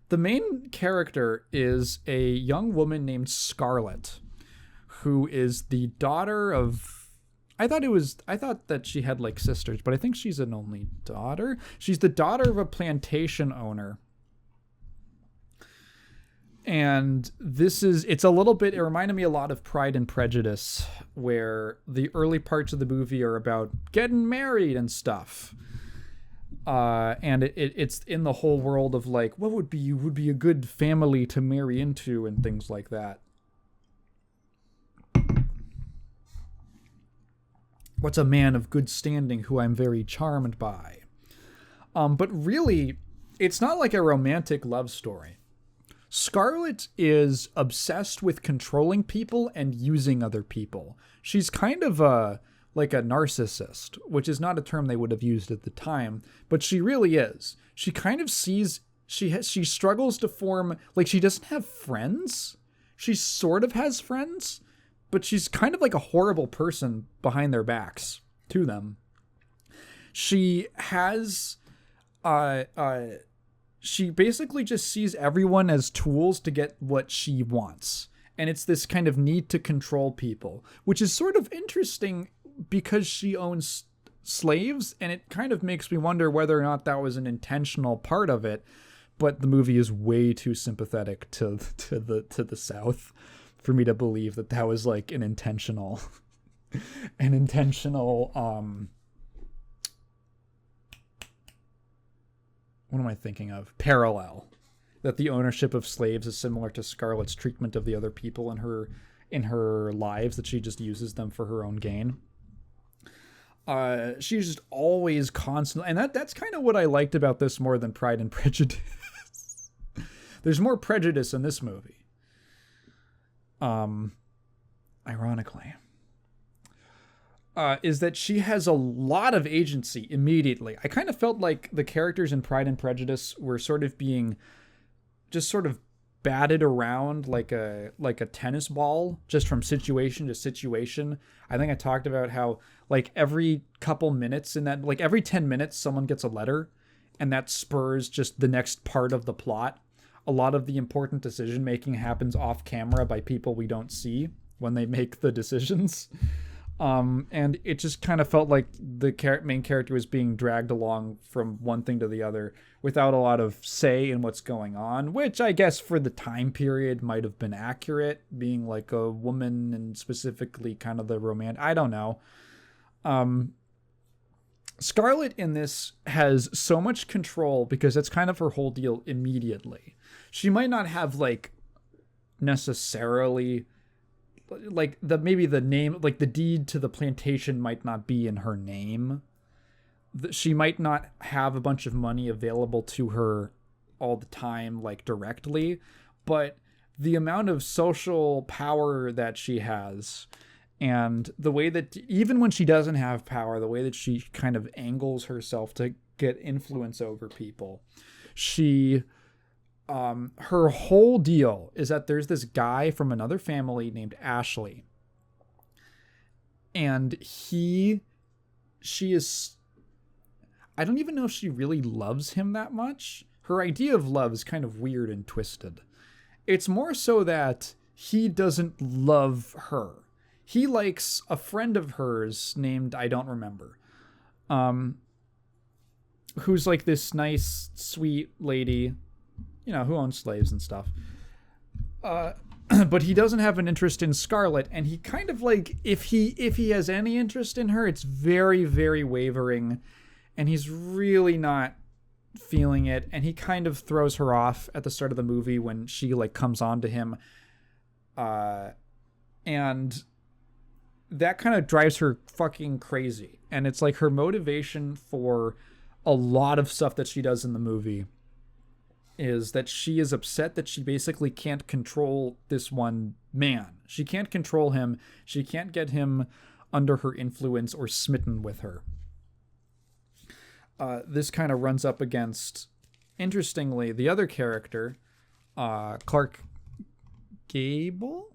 The main character is a young woman named Scarlet, who is the daughter of. I thought that she had like sisters, but I think she's an only daughter. She's the daughter of a plantation owner. And it's a little bit, it reminded me a lot of Pride and Prejudice, where the early parts of the movie are about getting married and stuff. And it's in the whole world of like, what would be a good family to marry into and things like that. What's a man of good standing who I'm very charmed by? But really, it's not like a romantic love story. Scarlet is obsessed with controlling people and using other people. She's kind of like a narcissist, which is not a term they would have used at the time, but she really is. She kind of sees, she struggles to form, like she doesn't have friends. She sort of has friends, but she's kind of like a horrible person behind their backs to them. She has, she basically just sees everyone as tools to get what she wants. And it's this kind of need to control people, which is sort of interesting because she owns slaves. And it kind of makes me wonder whether or not that was an intentional part of it. But the movie is way too sympathetic to the South for me to believe that was like an intentional what am I thinking of? Parallel. That the ownership of slaves is similar to Scarlet's treatment of the other people in her lives, that she just uses them for her own gain. She's just always constantly, and that's kind of what I liked about this more than Pride and Prejudice. There's more prejudice in this movie. Ironically. Is that she has a lot of agency immediately. I kind of felt like the characters in Pride and Prejudice were sort of being just sort of batted around like a tennis ball, just from situation to situation. I think I talked about how like every couple minutes in that, like every 10 minutes, someone gets a letter, and that spurs just the next part of the plot. A lot of the important decision making happens off camera by people we don't see when they make the decisions. And it just kind of felt like the main character was being dragged along from one thing to the other without a lot of say in what's going on, which I guess for the time period might have been accurate, being like a woman and specifically kind of the romantic. I don't know. Scarlet in this has so much control because that's kind of her whole deal immediately. She might not have like necessarily like maybe the name, like the deed to the plantation might not be in her name. She might not have a bunch of money available to her all the time, like directly, but the amount of social power that she has and the way that even when she doesn't have power, the way that she kind of angles herself to get influence over people, her whole deal is that there's this guy from another family named Ashley. And she is, I don't even know if she really loves him that much. Her idea of love is kind of weird and twisted. It's more so that he doesn't love her. He likes a friend of hers named, I don't remember, who's like this nice, sweet lady, you know, who owns slaves and stuff. But he doesn't have an interest in Scarlet, and he kind of like, if he has any interest in her, it's very, very wavering, and he's really not feeling it, and he kind of throws her off at the start of the movie when she like comes on to him. And that kind of drives her fucking crazy. And it's like her motivation for a lot of stuff that she does in the movie is that she is upset that she basically can't control this one man. She can't control him. She can't get him under her influence or smitten with her. This kind of runs up against, interestingly, the other character, Clark Gable?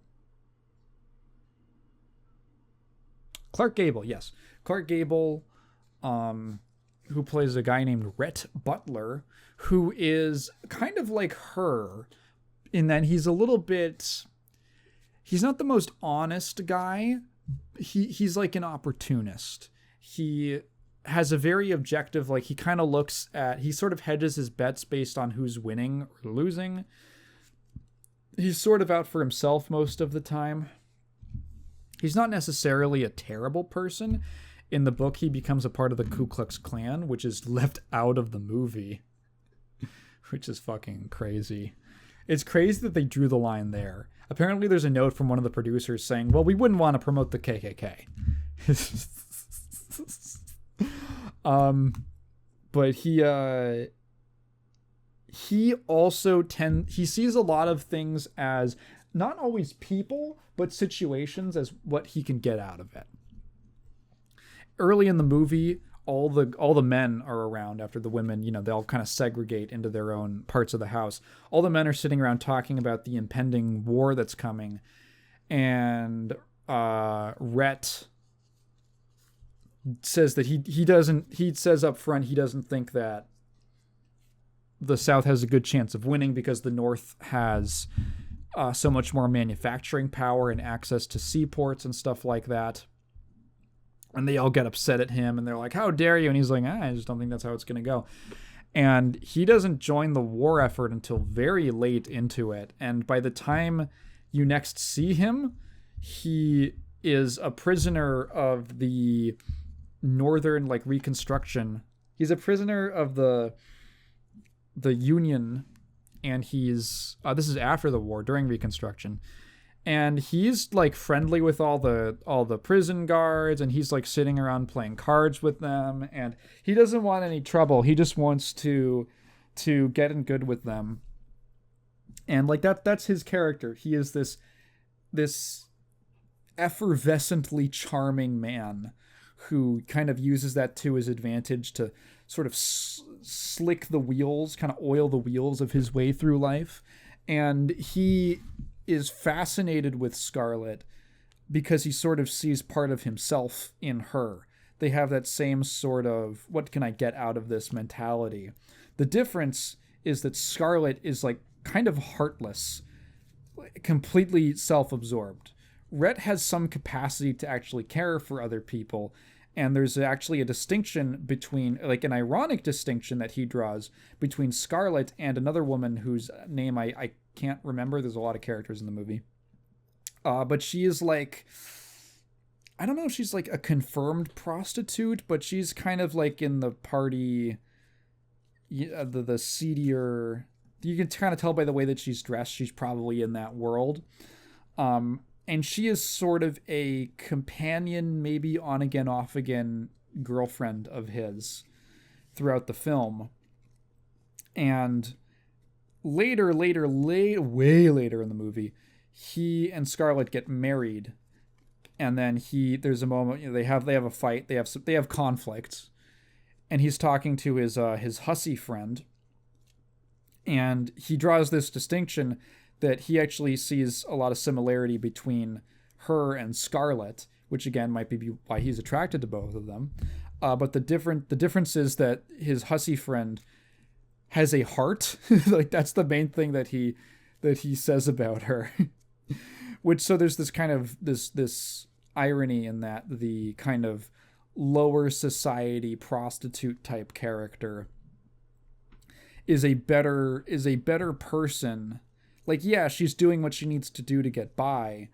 Clark Gable, yes. Clark Gable, who plays a guy named Rhett Butler, who is kind of like her in that he's a little bit... He's not the most honest guy. He's like an opportunist. He has a very objective, like he kind of looks at... He sort of hedges his bets based on who's winning or losing. He's sort of out for himself most of the time. He's not necessarily a terrible person. In the book, he becomes a part of the Ku Klux Klan, which is left out of the movie, which is fucking crazy. It's crazy that they drew the line there. Apparently, there's a note from one of the producers saying, well, we wouldn't want to promote the KKK. But he also he sees a lot of things as not always people, but situations as what he can get out of it. Early in the movie, all the men are around after the women, you know, they all kind of segregate into their own parts of the house. All the men are sitting around talking about the impending war that's coming. And Rhett says that he says up front he doesn't think that the South has a good chance of winning because the North has so much more manufacturing power and access to seaports and stuff like that. And they all get upset at him and they're like, how dare you? And he's like, I just don't think that's how it's going to go. And he doesn't join the war effort until very late into it. And by the time you next see him, he is a prisoner of the Northern like Reconstruction. He's a prisoner of the Union, and he's this is after the war, during Reconstruction. And he's like friendly with all the prison guards, and he's like sitting around playing cards with them, and he doesn't want any trouble. He just wants to get in good with them. And like that's his character. He is this effervescently charming man who kind of uses that to his advantage to sort of slick the wheels, kind of oil the wheels of his way through life. And he is fascinated with Scarlet because he sort of sees part of himself in her. They have that same sort of, what can I get out of this mentality? The difference is that Scarlet is like kind of heartless, completely self-absorbed. Rhett has some capacity to actually care for other people. And there's actually a distinction between, like an ironic distinction that he draws between Scarlet and another woman whose name I can't remember. There's a lot of characters in the movie. But she is like, I don't know if she's like a confirmed prostitute, but she's kind of like in the party, the seedier. You can kind of tell by the way that she's dressed, she's probably in that world. And she is sort of a companion, maybe on again, off again girlfriend of his throughout the film. And way later in the movie, he and Scarlett get married. And then there's a moment, they have a fight, they have conflict. And he's talking to his hussy friend. And he draws this distinction that he actually sees a lot of similarity between her and Scarlett, which again might be why he's attracted to both of them. But the difference is that his hussy friend has a heart. Like that's the main thing that he says about her. Which, so there's this kind of this irony in that the kind of lower society prostitute type character is a better person. Like, yeah, she's doing what she needs to do to get by,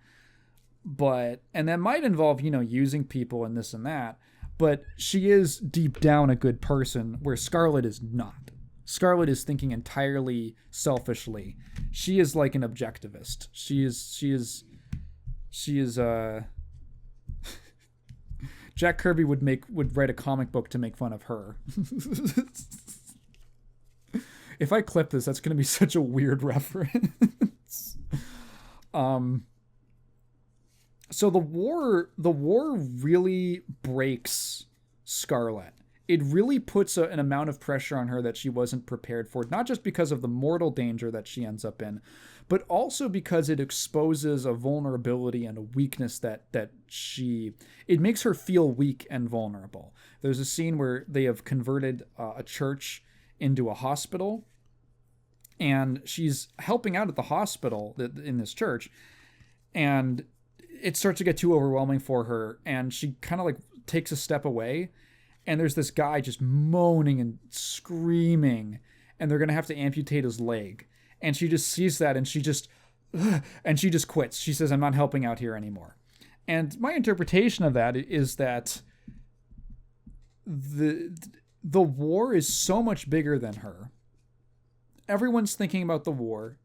and that might involve, using people and this and that, but she is deep down a good person, where Scarlett is not. Scarlett is thinking entirely selfishly. She is like an objectivist. She is Jack Kirby would write a comic book to make fun of her. If I clip this, that's going to be such a weird reference. So the war really breaks Scarlett. It really puts an amount of pressure on her that she wasn't prepared for, not just because of the mortal danger that she ends up in, but also because it exposes a vulnerability and a weakness that it makes her feel weak and vulnerable. There's a scene where they have converted a church into a hospital, and she's helping out at the hospital in this church, and it starts to get too overwhelming for her, and she kind of like takes a step away, and there's this guy just moaning and screaming, and they're gonna have to amputate his leg, and she just sees that, and she just quits. She says, "I'm not helping out here anymore." And my interpretation of that is that the war is so much bigger than her. Everyone's thinking about the war.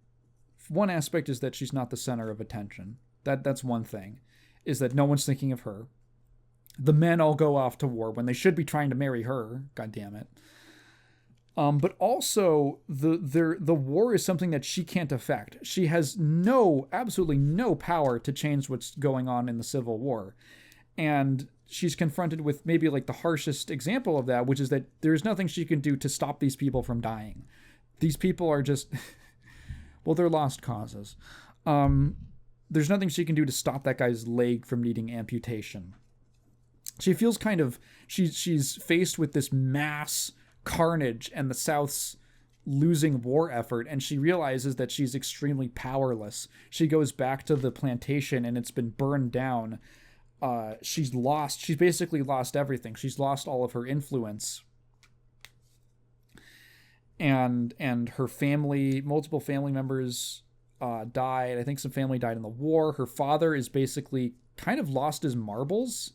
One aspect is that she's not the center of attention. That's one thing, is that no one's thinking of her. The men all go off to war when they should be trying to marry her. God damn it. But also, the war is something that she can't affect. She has absolutely no power to change what's going on in the Civil War. And she's confronted with maybe like the harshest example of that, which is that there's nothing she can do to stop these people from dying. These people are just, well, they're lost causes. There's nothing she can do to stop that guy's leg from needing amputation. She feels she's faced with this mass carnage and the South's losing war effort, and she realizes that she's extremely powerless. She goes back to the plantation, and it's been burned down. She's basically lost everything. She's lost all of her influence. And her family, multiple family members died. I think some family died in the war. Her father is basically kind of lost his marbles.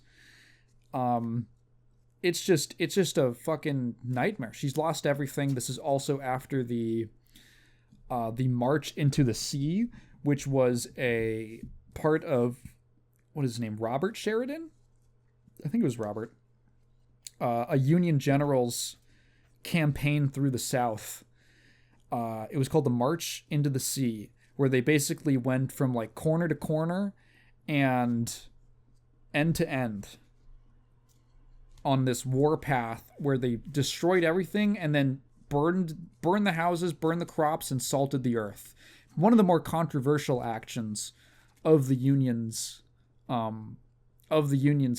It's just a fucking nightmare. She's lost everything. This is also after the March into the Sea, which was a part of, what is his name? Robert Sheridan? I think it was Robert. A Union general's campaign through the South. It was called the March into the Sea, where they basically went from like corner to corner and end to end on this war path where they destroyed everything and then burned the houses, burned the crops, and salted the earth. One of the more controversial actions of the Union's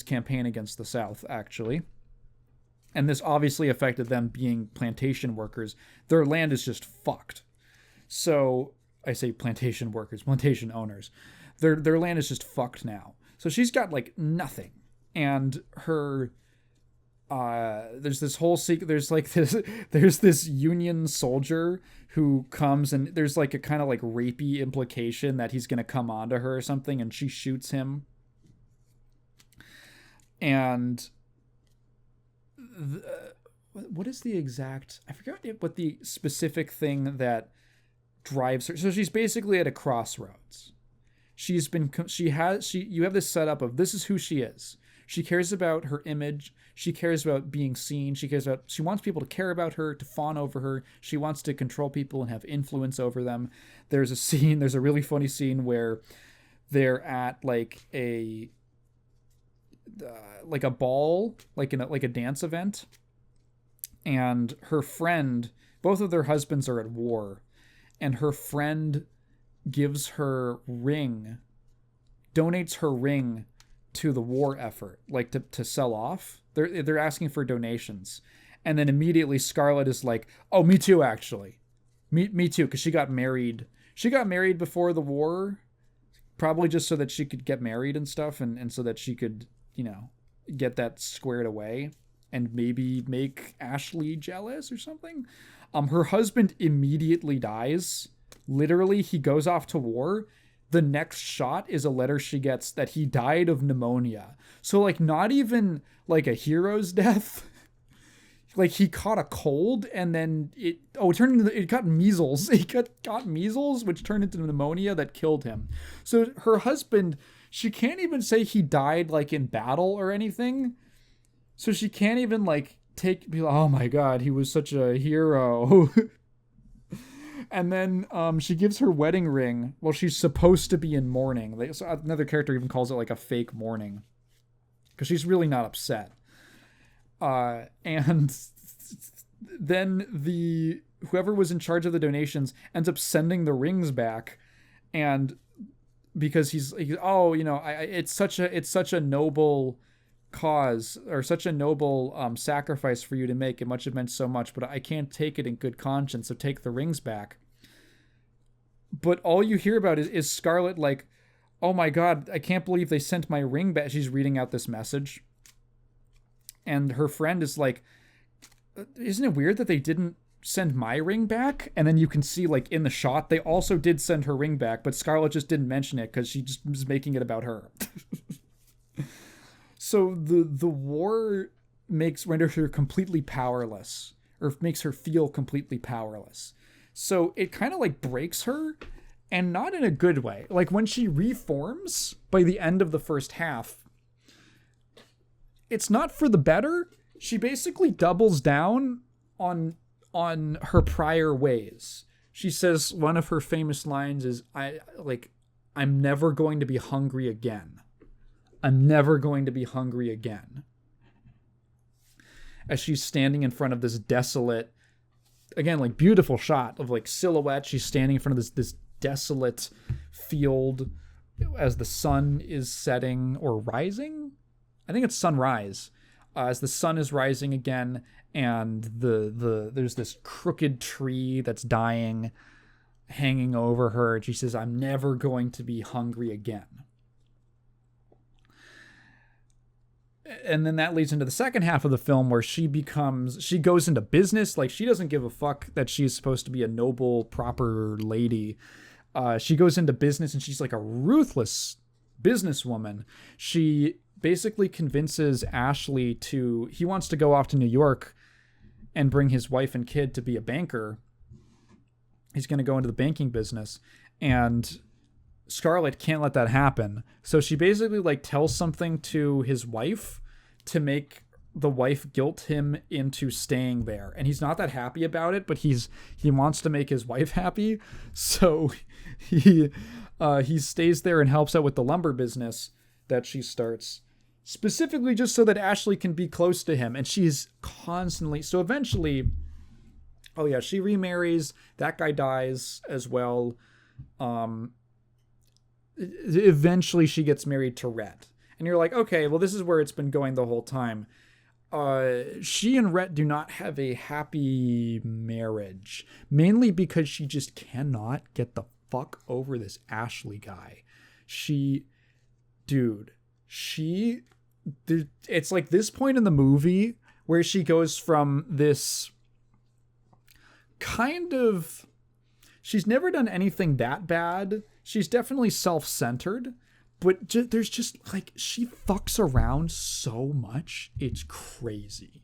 campaign against the South, actually. And this obviously affected them being plantation workers. Their land is just fucked. So I say plantation workers, plantation owners. Their land is just fucked now. So she's got like nothing. And her there's this whole there's this Union soldier who comes, and there's like a kind of like rapey implication that he's gonna come onto her or something, and she shoots him. And what is the exact, I forgot what the specific thing that drives her. So she's basically at a crossroads. You have this setup of, this is who she is. She cares about her image. She cares about being seen. She wants people to care about her, to fawn over her. She wants to control people and have influence over them. There's a really funny scene where they're at like a ball, like a dance event. And her friend, both of their husbands are at war, and her friend gives her ring, donates her ring to the war effort, like to sell off. They're asking for donations. And then immediately Scarlet is like, oh, me too, actually. Me too, because she got married. She got married before the war, probably just so that she could get married and stuff, and so that she could, get that squared away and maybe make Ashley jealous or something. Her husband immediately dies. Literally, he goes off to war. The next shot is a letter she gets that he died of pneumonia. So, like, not even, like, a hero's death. Like, he caught a cold, and then it got measles. He got measles, which turned into pneumonia that killed him. So her husband, she can't even say he died, like, in battle or anything. So she can't even, like, be like, oh my god, he was such a hero. And then she gives her wedding ring. Well, she's supposed to be in mourning. So another character even calls it like a fake mourning, because she's really not upset. And then whoever was in charge of the donations ends up sending the rings back, and because he's it's such a noble cause, or such a noble sacrifice for you to make. It must have meant so much, but I can't take it in good conscience, so take the rings back. But all you hear about is Scarlet like, oh my god, I can't believe they sent my ring back. She's reading out this message, and her friend is like, isn't it weird that they didn't send my ring back? And then you can see, like, in the shot, they also did send her ring back, but Scarlet just didn't mention it because she just was making it about her. So the war renders her completely powerless, or makes her feel completely powerless. So it kind of like breaks her, and not in a good way. Like, when she reforms by the end of the first half, it's not for the better. She basically doubles down on her prior ways. She says one of her famous lines is, I'm never going to be hungry again. I'm never going to be hungry again. As she's standing in front of this desolate, again, like, beautiful shot of, like, silhouette. She's standing in front of this desolate field as the sun is setting or rising. I think it's sunrise. As the sun is rising again, and there's this crooked tree that's dying, hanging over her. And she says, I'm never going to be hungry again. And then that leads into the second half of the film, where she goes into business. Like, she doesn't give a fuck that she's supposed to be a noble, proper lady. She goes into business, and she's like a ruthless businesswoman. She basically convinces Ashley he wants to go off to New York and bring his wife and kid to be a banker. He's going to go into the banking business, and Scarlet can't let that happen. So she basically, like, tells something to his wife to make the wife guilt him into staying there. And he's not that happy about it, but he wants to make his wife happy. So he stays there and helps out with the lumber business that she starts, specifically just so that Ashley can be close to him. And she's constantly, so eventually, oh yeah, she remarries. That guy dies as well. Eventually she gets married to Rhett. And you're like, okay, well, this is where it's been going the whole time. She and Rhett do not have a happy marriage, mainly because she just cannot get the fuck over this Ashley guy. It's like this point in the movie where she goes from this kind of, she's never done anything that bad. She's definitely self-centered, but there's just like, she fucks around so much. It's crazy.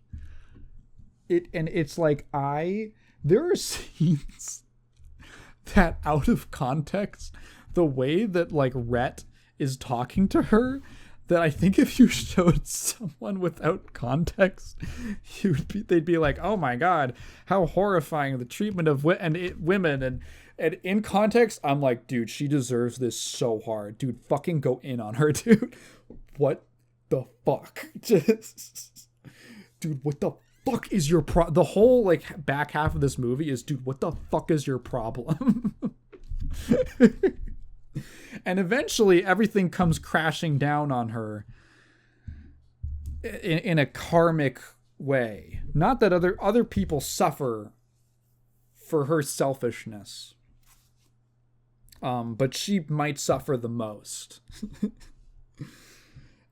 It's like, there are scenes that out of context, the way that like Rhett is talking to her, that I think if you showed someone without context, they'd be like, oh my God, how horrifying the treatment of women. And in context, I'm like, dude, she deserves this so hard. Dude, fucking go in on her, dude. What the fuck? Dude, what the fuck is your the whole like back half of this movie is, dude, what the fuck is your problem? And eventually everything comes crashing down on her in a karmic way. Not that other people suffer for her selfishness, but she might suffer the most.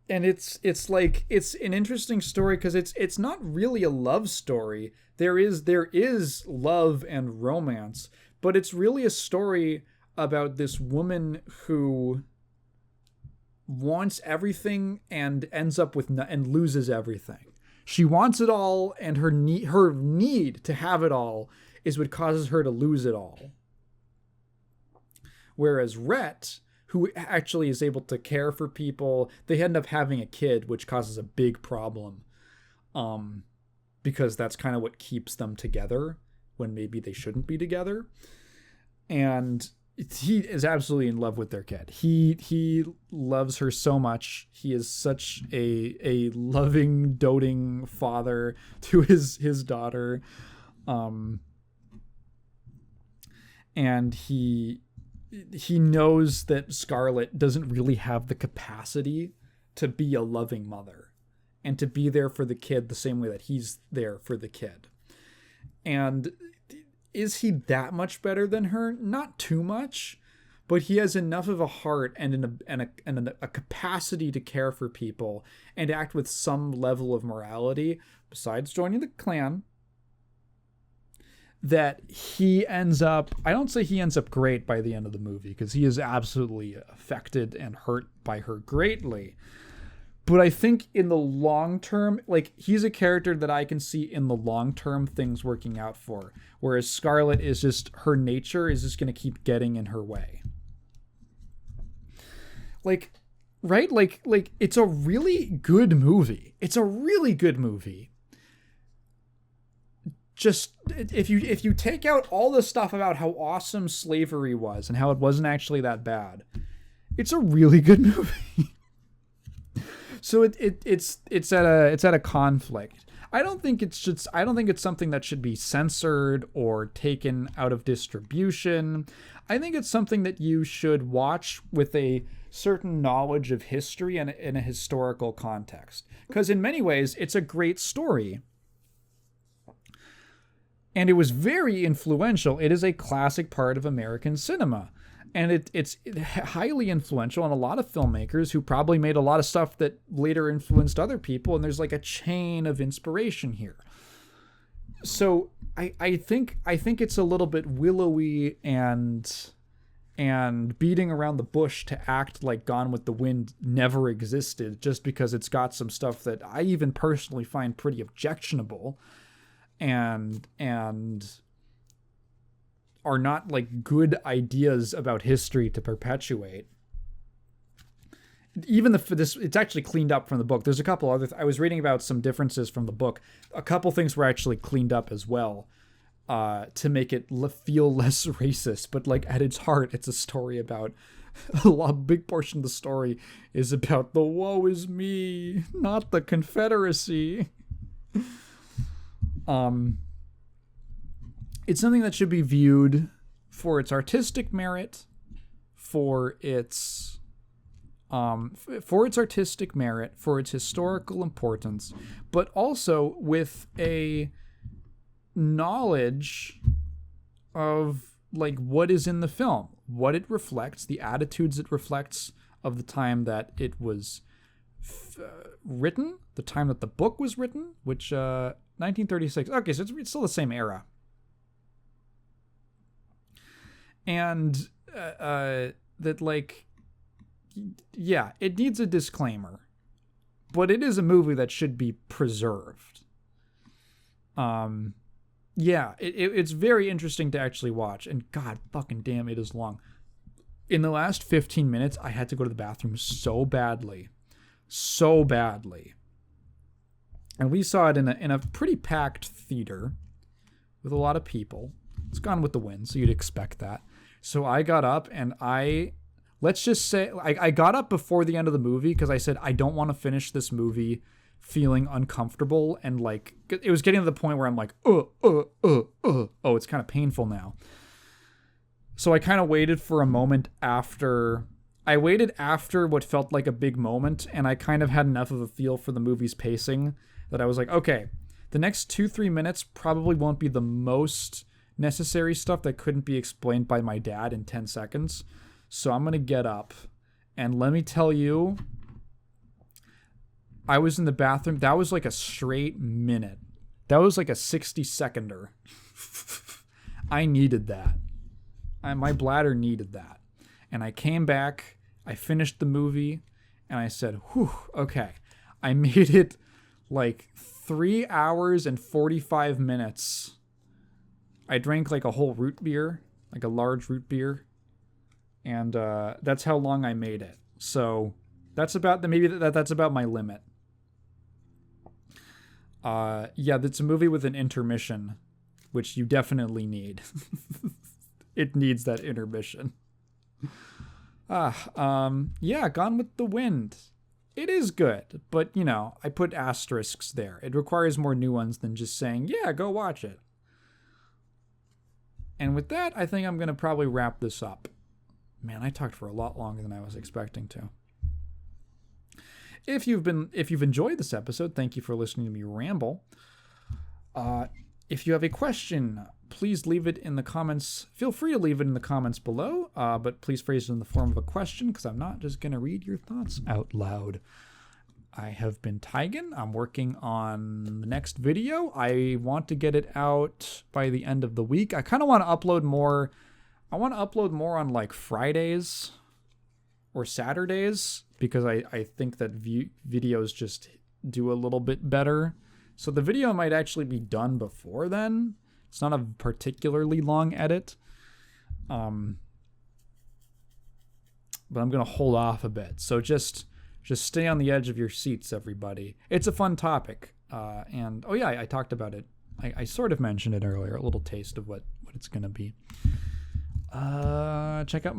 And it's like, it's an interesting story because it's not really a love story. There is love and romance, but it's really a story about this woman who wants everything and ends up with and loses everything. She wants it all, and her need to have it all is what causes her to lose it all. Whereas Rhett, who actually is able to care for people, they end up having a kid, which causes a big problem, because that's kind of what keeps them together when maybe they shouldn't be together. And he is absolutely in love with their kid. He loves her so much. He is such a loving, doting father to his daughter. And he knows that Scarlett doesn't really have the capacity to be a loving mother and to be there for the kid the same way that he's there for the kid. And is he that much better than her? Not too much, but he has enough of a heart and a capacity to care for people and act with some level of morality, besides joining the clan, that he ends up, I don't say he ends up great by the end of the movie, because he is absolutely affected and hurt by her greatly. But I think in the long term, like, he's a character that I can see in the long term things working out for. Whereas Scarlett is just, her nature is just going to keep getting in her way. Like, right? Like it's a really good movie. It's a really good movie. Just, if you take out all the stuff about how awesome slavery was and how it wasn't actually that bad, it's a really good movie. So it's at a conflict. I don't think it's something that should be censored or taken out of distribution. I think it's something that you should watch with a certain knowledge of history and in a historical context. Because in many ways, it's a great story. And it was very influential. It is a classic part of American cinema. And it's highly influential on a lot of filmmakers who probably made a lot of stuff that later influenced other people. And there's like a chain of inspiration here. So I think it's a little bit willowy and beating around the bush to act like Gone with the Wind never existed just because it's got some stuff that I even personally find pretty objectionable and are not like good ideas about history to perpetuate. Even it's actually cleaned up from the book. There's a couple other, I was reading about some differences from the book. A couple things were actually cleaned up as well, to make it feel less racist. But like at its heart, it's a story about, a big portion of the story is about the woe is me, not the Confederacy. It's something that should be viewed for its artistic merit, for its artistic merit, for its historical importance, but also with a knowledge of like what is in the film, what it reflects, the attitudes it reflects of the time that it was written, the time that the book was written, which 1936. Okay, so it's still the same era. And that, like, yeah, it needs a disclaimer, but it is a movie that should be preserved. Yeah, it's very interesting to actually watch, and god fucking damn, it is long. In the last 15 minutes, I had to go to the bathroom so badly. And we saw it in a pretty packed theater with a lot of people. It's Gone with the Wind, so you'd expect that. So I got up and let's just say, I got up before the end of the movie because I said, I don't want to finish this movie feeling uncomfortable. And like, it was getting to the point where I'm like, oh, it's kind of painful now. So I kind of waited for a moment after. I waited after what felt like a big moment, and I kind of had enough of a feel for the movie's pacing that I was like, okay, the next 2-3 minutes probably won't be the most necessary stuff that couldn't be explained by my dad in 10 seconds. So I'm going to get up, and let me tell you, I was in the bathroom. That was like a straight minute. That was like a 60-seconder. I needed that. My bladder needed that. And I came back, I finished the movie, and I said, whew, okay. I made it like 3 hours and 45 minutes. I drank like a whole root beer, like a large root beer. And that's how long I made it. So that's about that's about my limit. Yeah, that's a movie with an intermission, which you definitely need. It needs that intermission. Yeah, Gone with the Wind. It is good, but, you know, I put asterisks there. It requires more nuance than just saying, yeah, go watch it. And with that, I think I'm going to probably wrap this up. Man, I talked for a lot longer than I was expecting to. If you've enjoyed this episode, thank you for listening to me ramble. If you have a question, please leave it in the comments. Feel free to leave it in the comments below, but please phrase it in the form of a question, because I'm not just going to read your thoughts out loud. I have been Taigen. I'm working on the next video. I want to get it out by the end of the week. I kind of want to upload more. I want to upload more on like Fridays or Saturdays, because I think that videos just do a little bit better. So the video might actually be done before then. It's not a particularly long edit. But I'm going to hold off a bit. So just stay on the edge of your seats, everybody. It's a fun topic. And, oh yeah, I talked about it. I sort of mentioned it earlier, a little taste of what it's going to be. Check out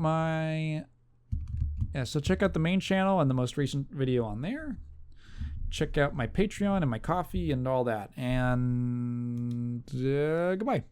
check out the main channel and the most recent video on there. Check out my Patreon and my coffee and all that. And goodbye.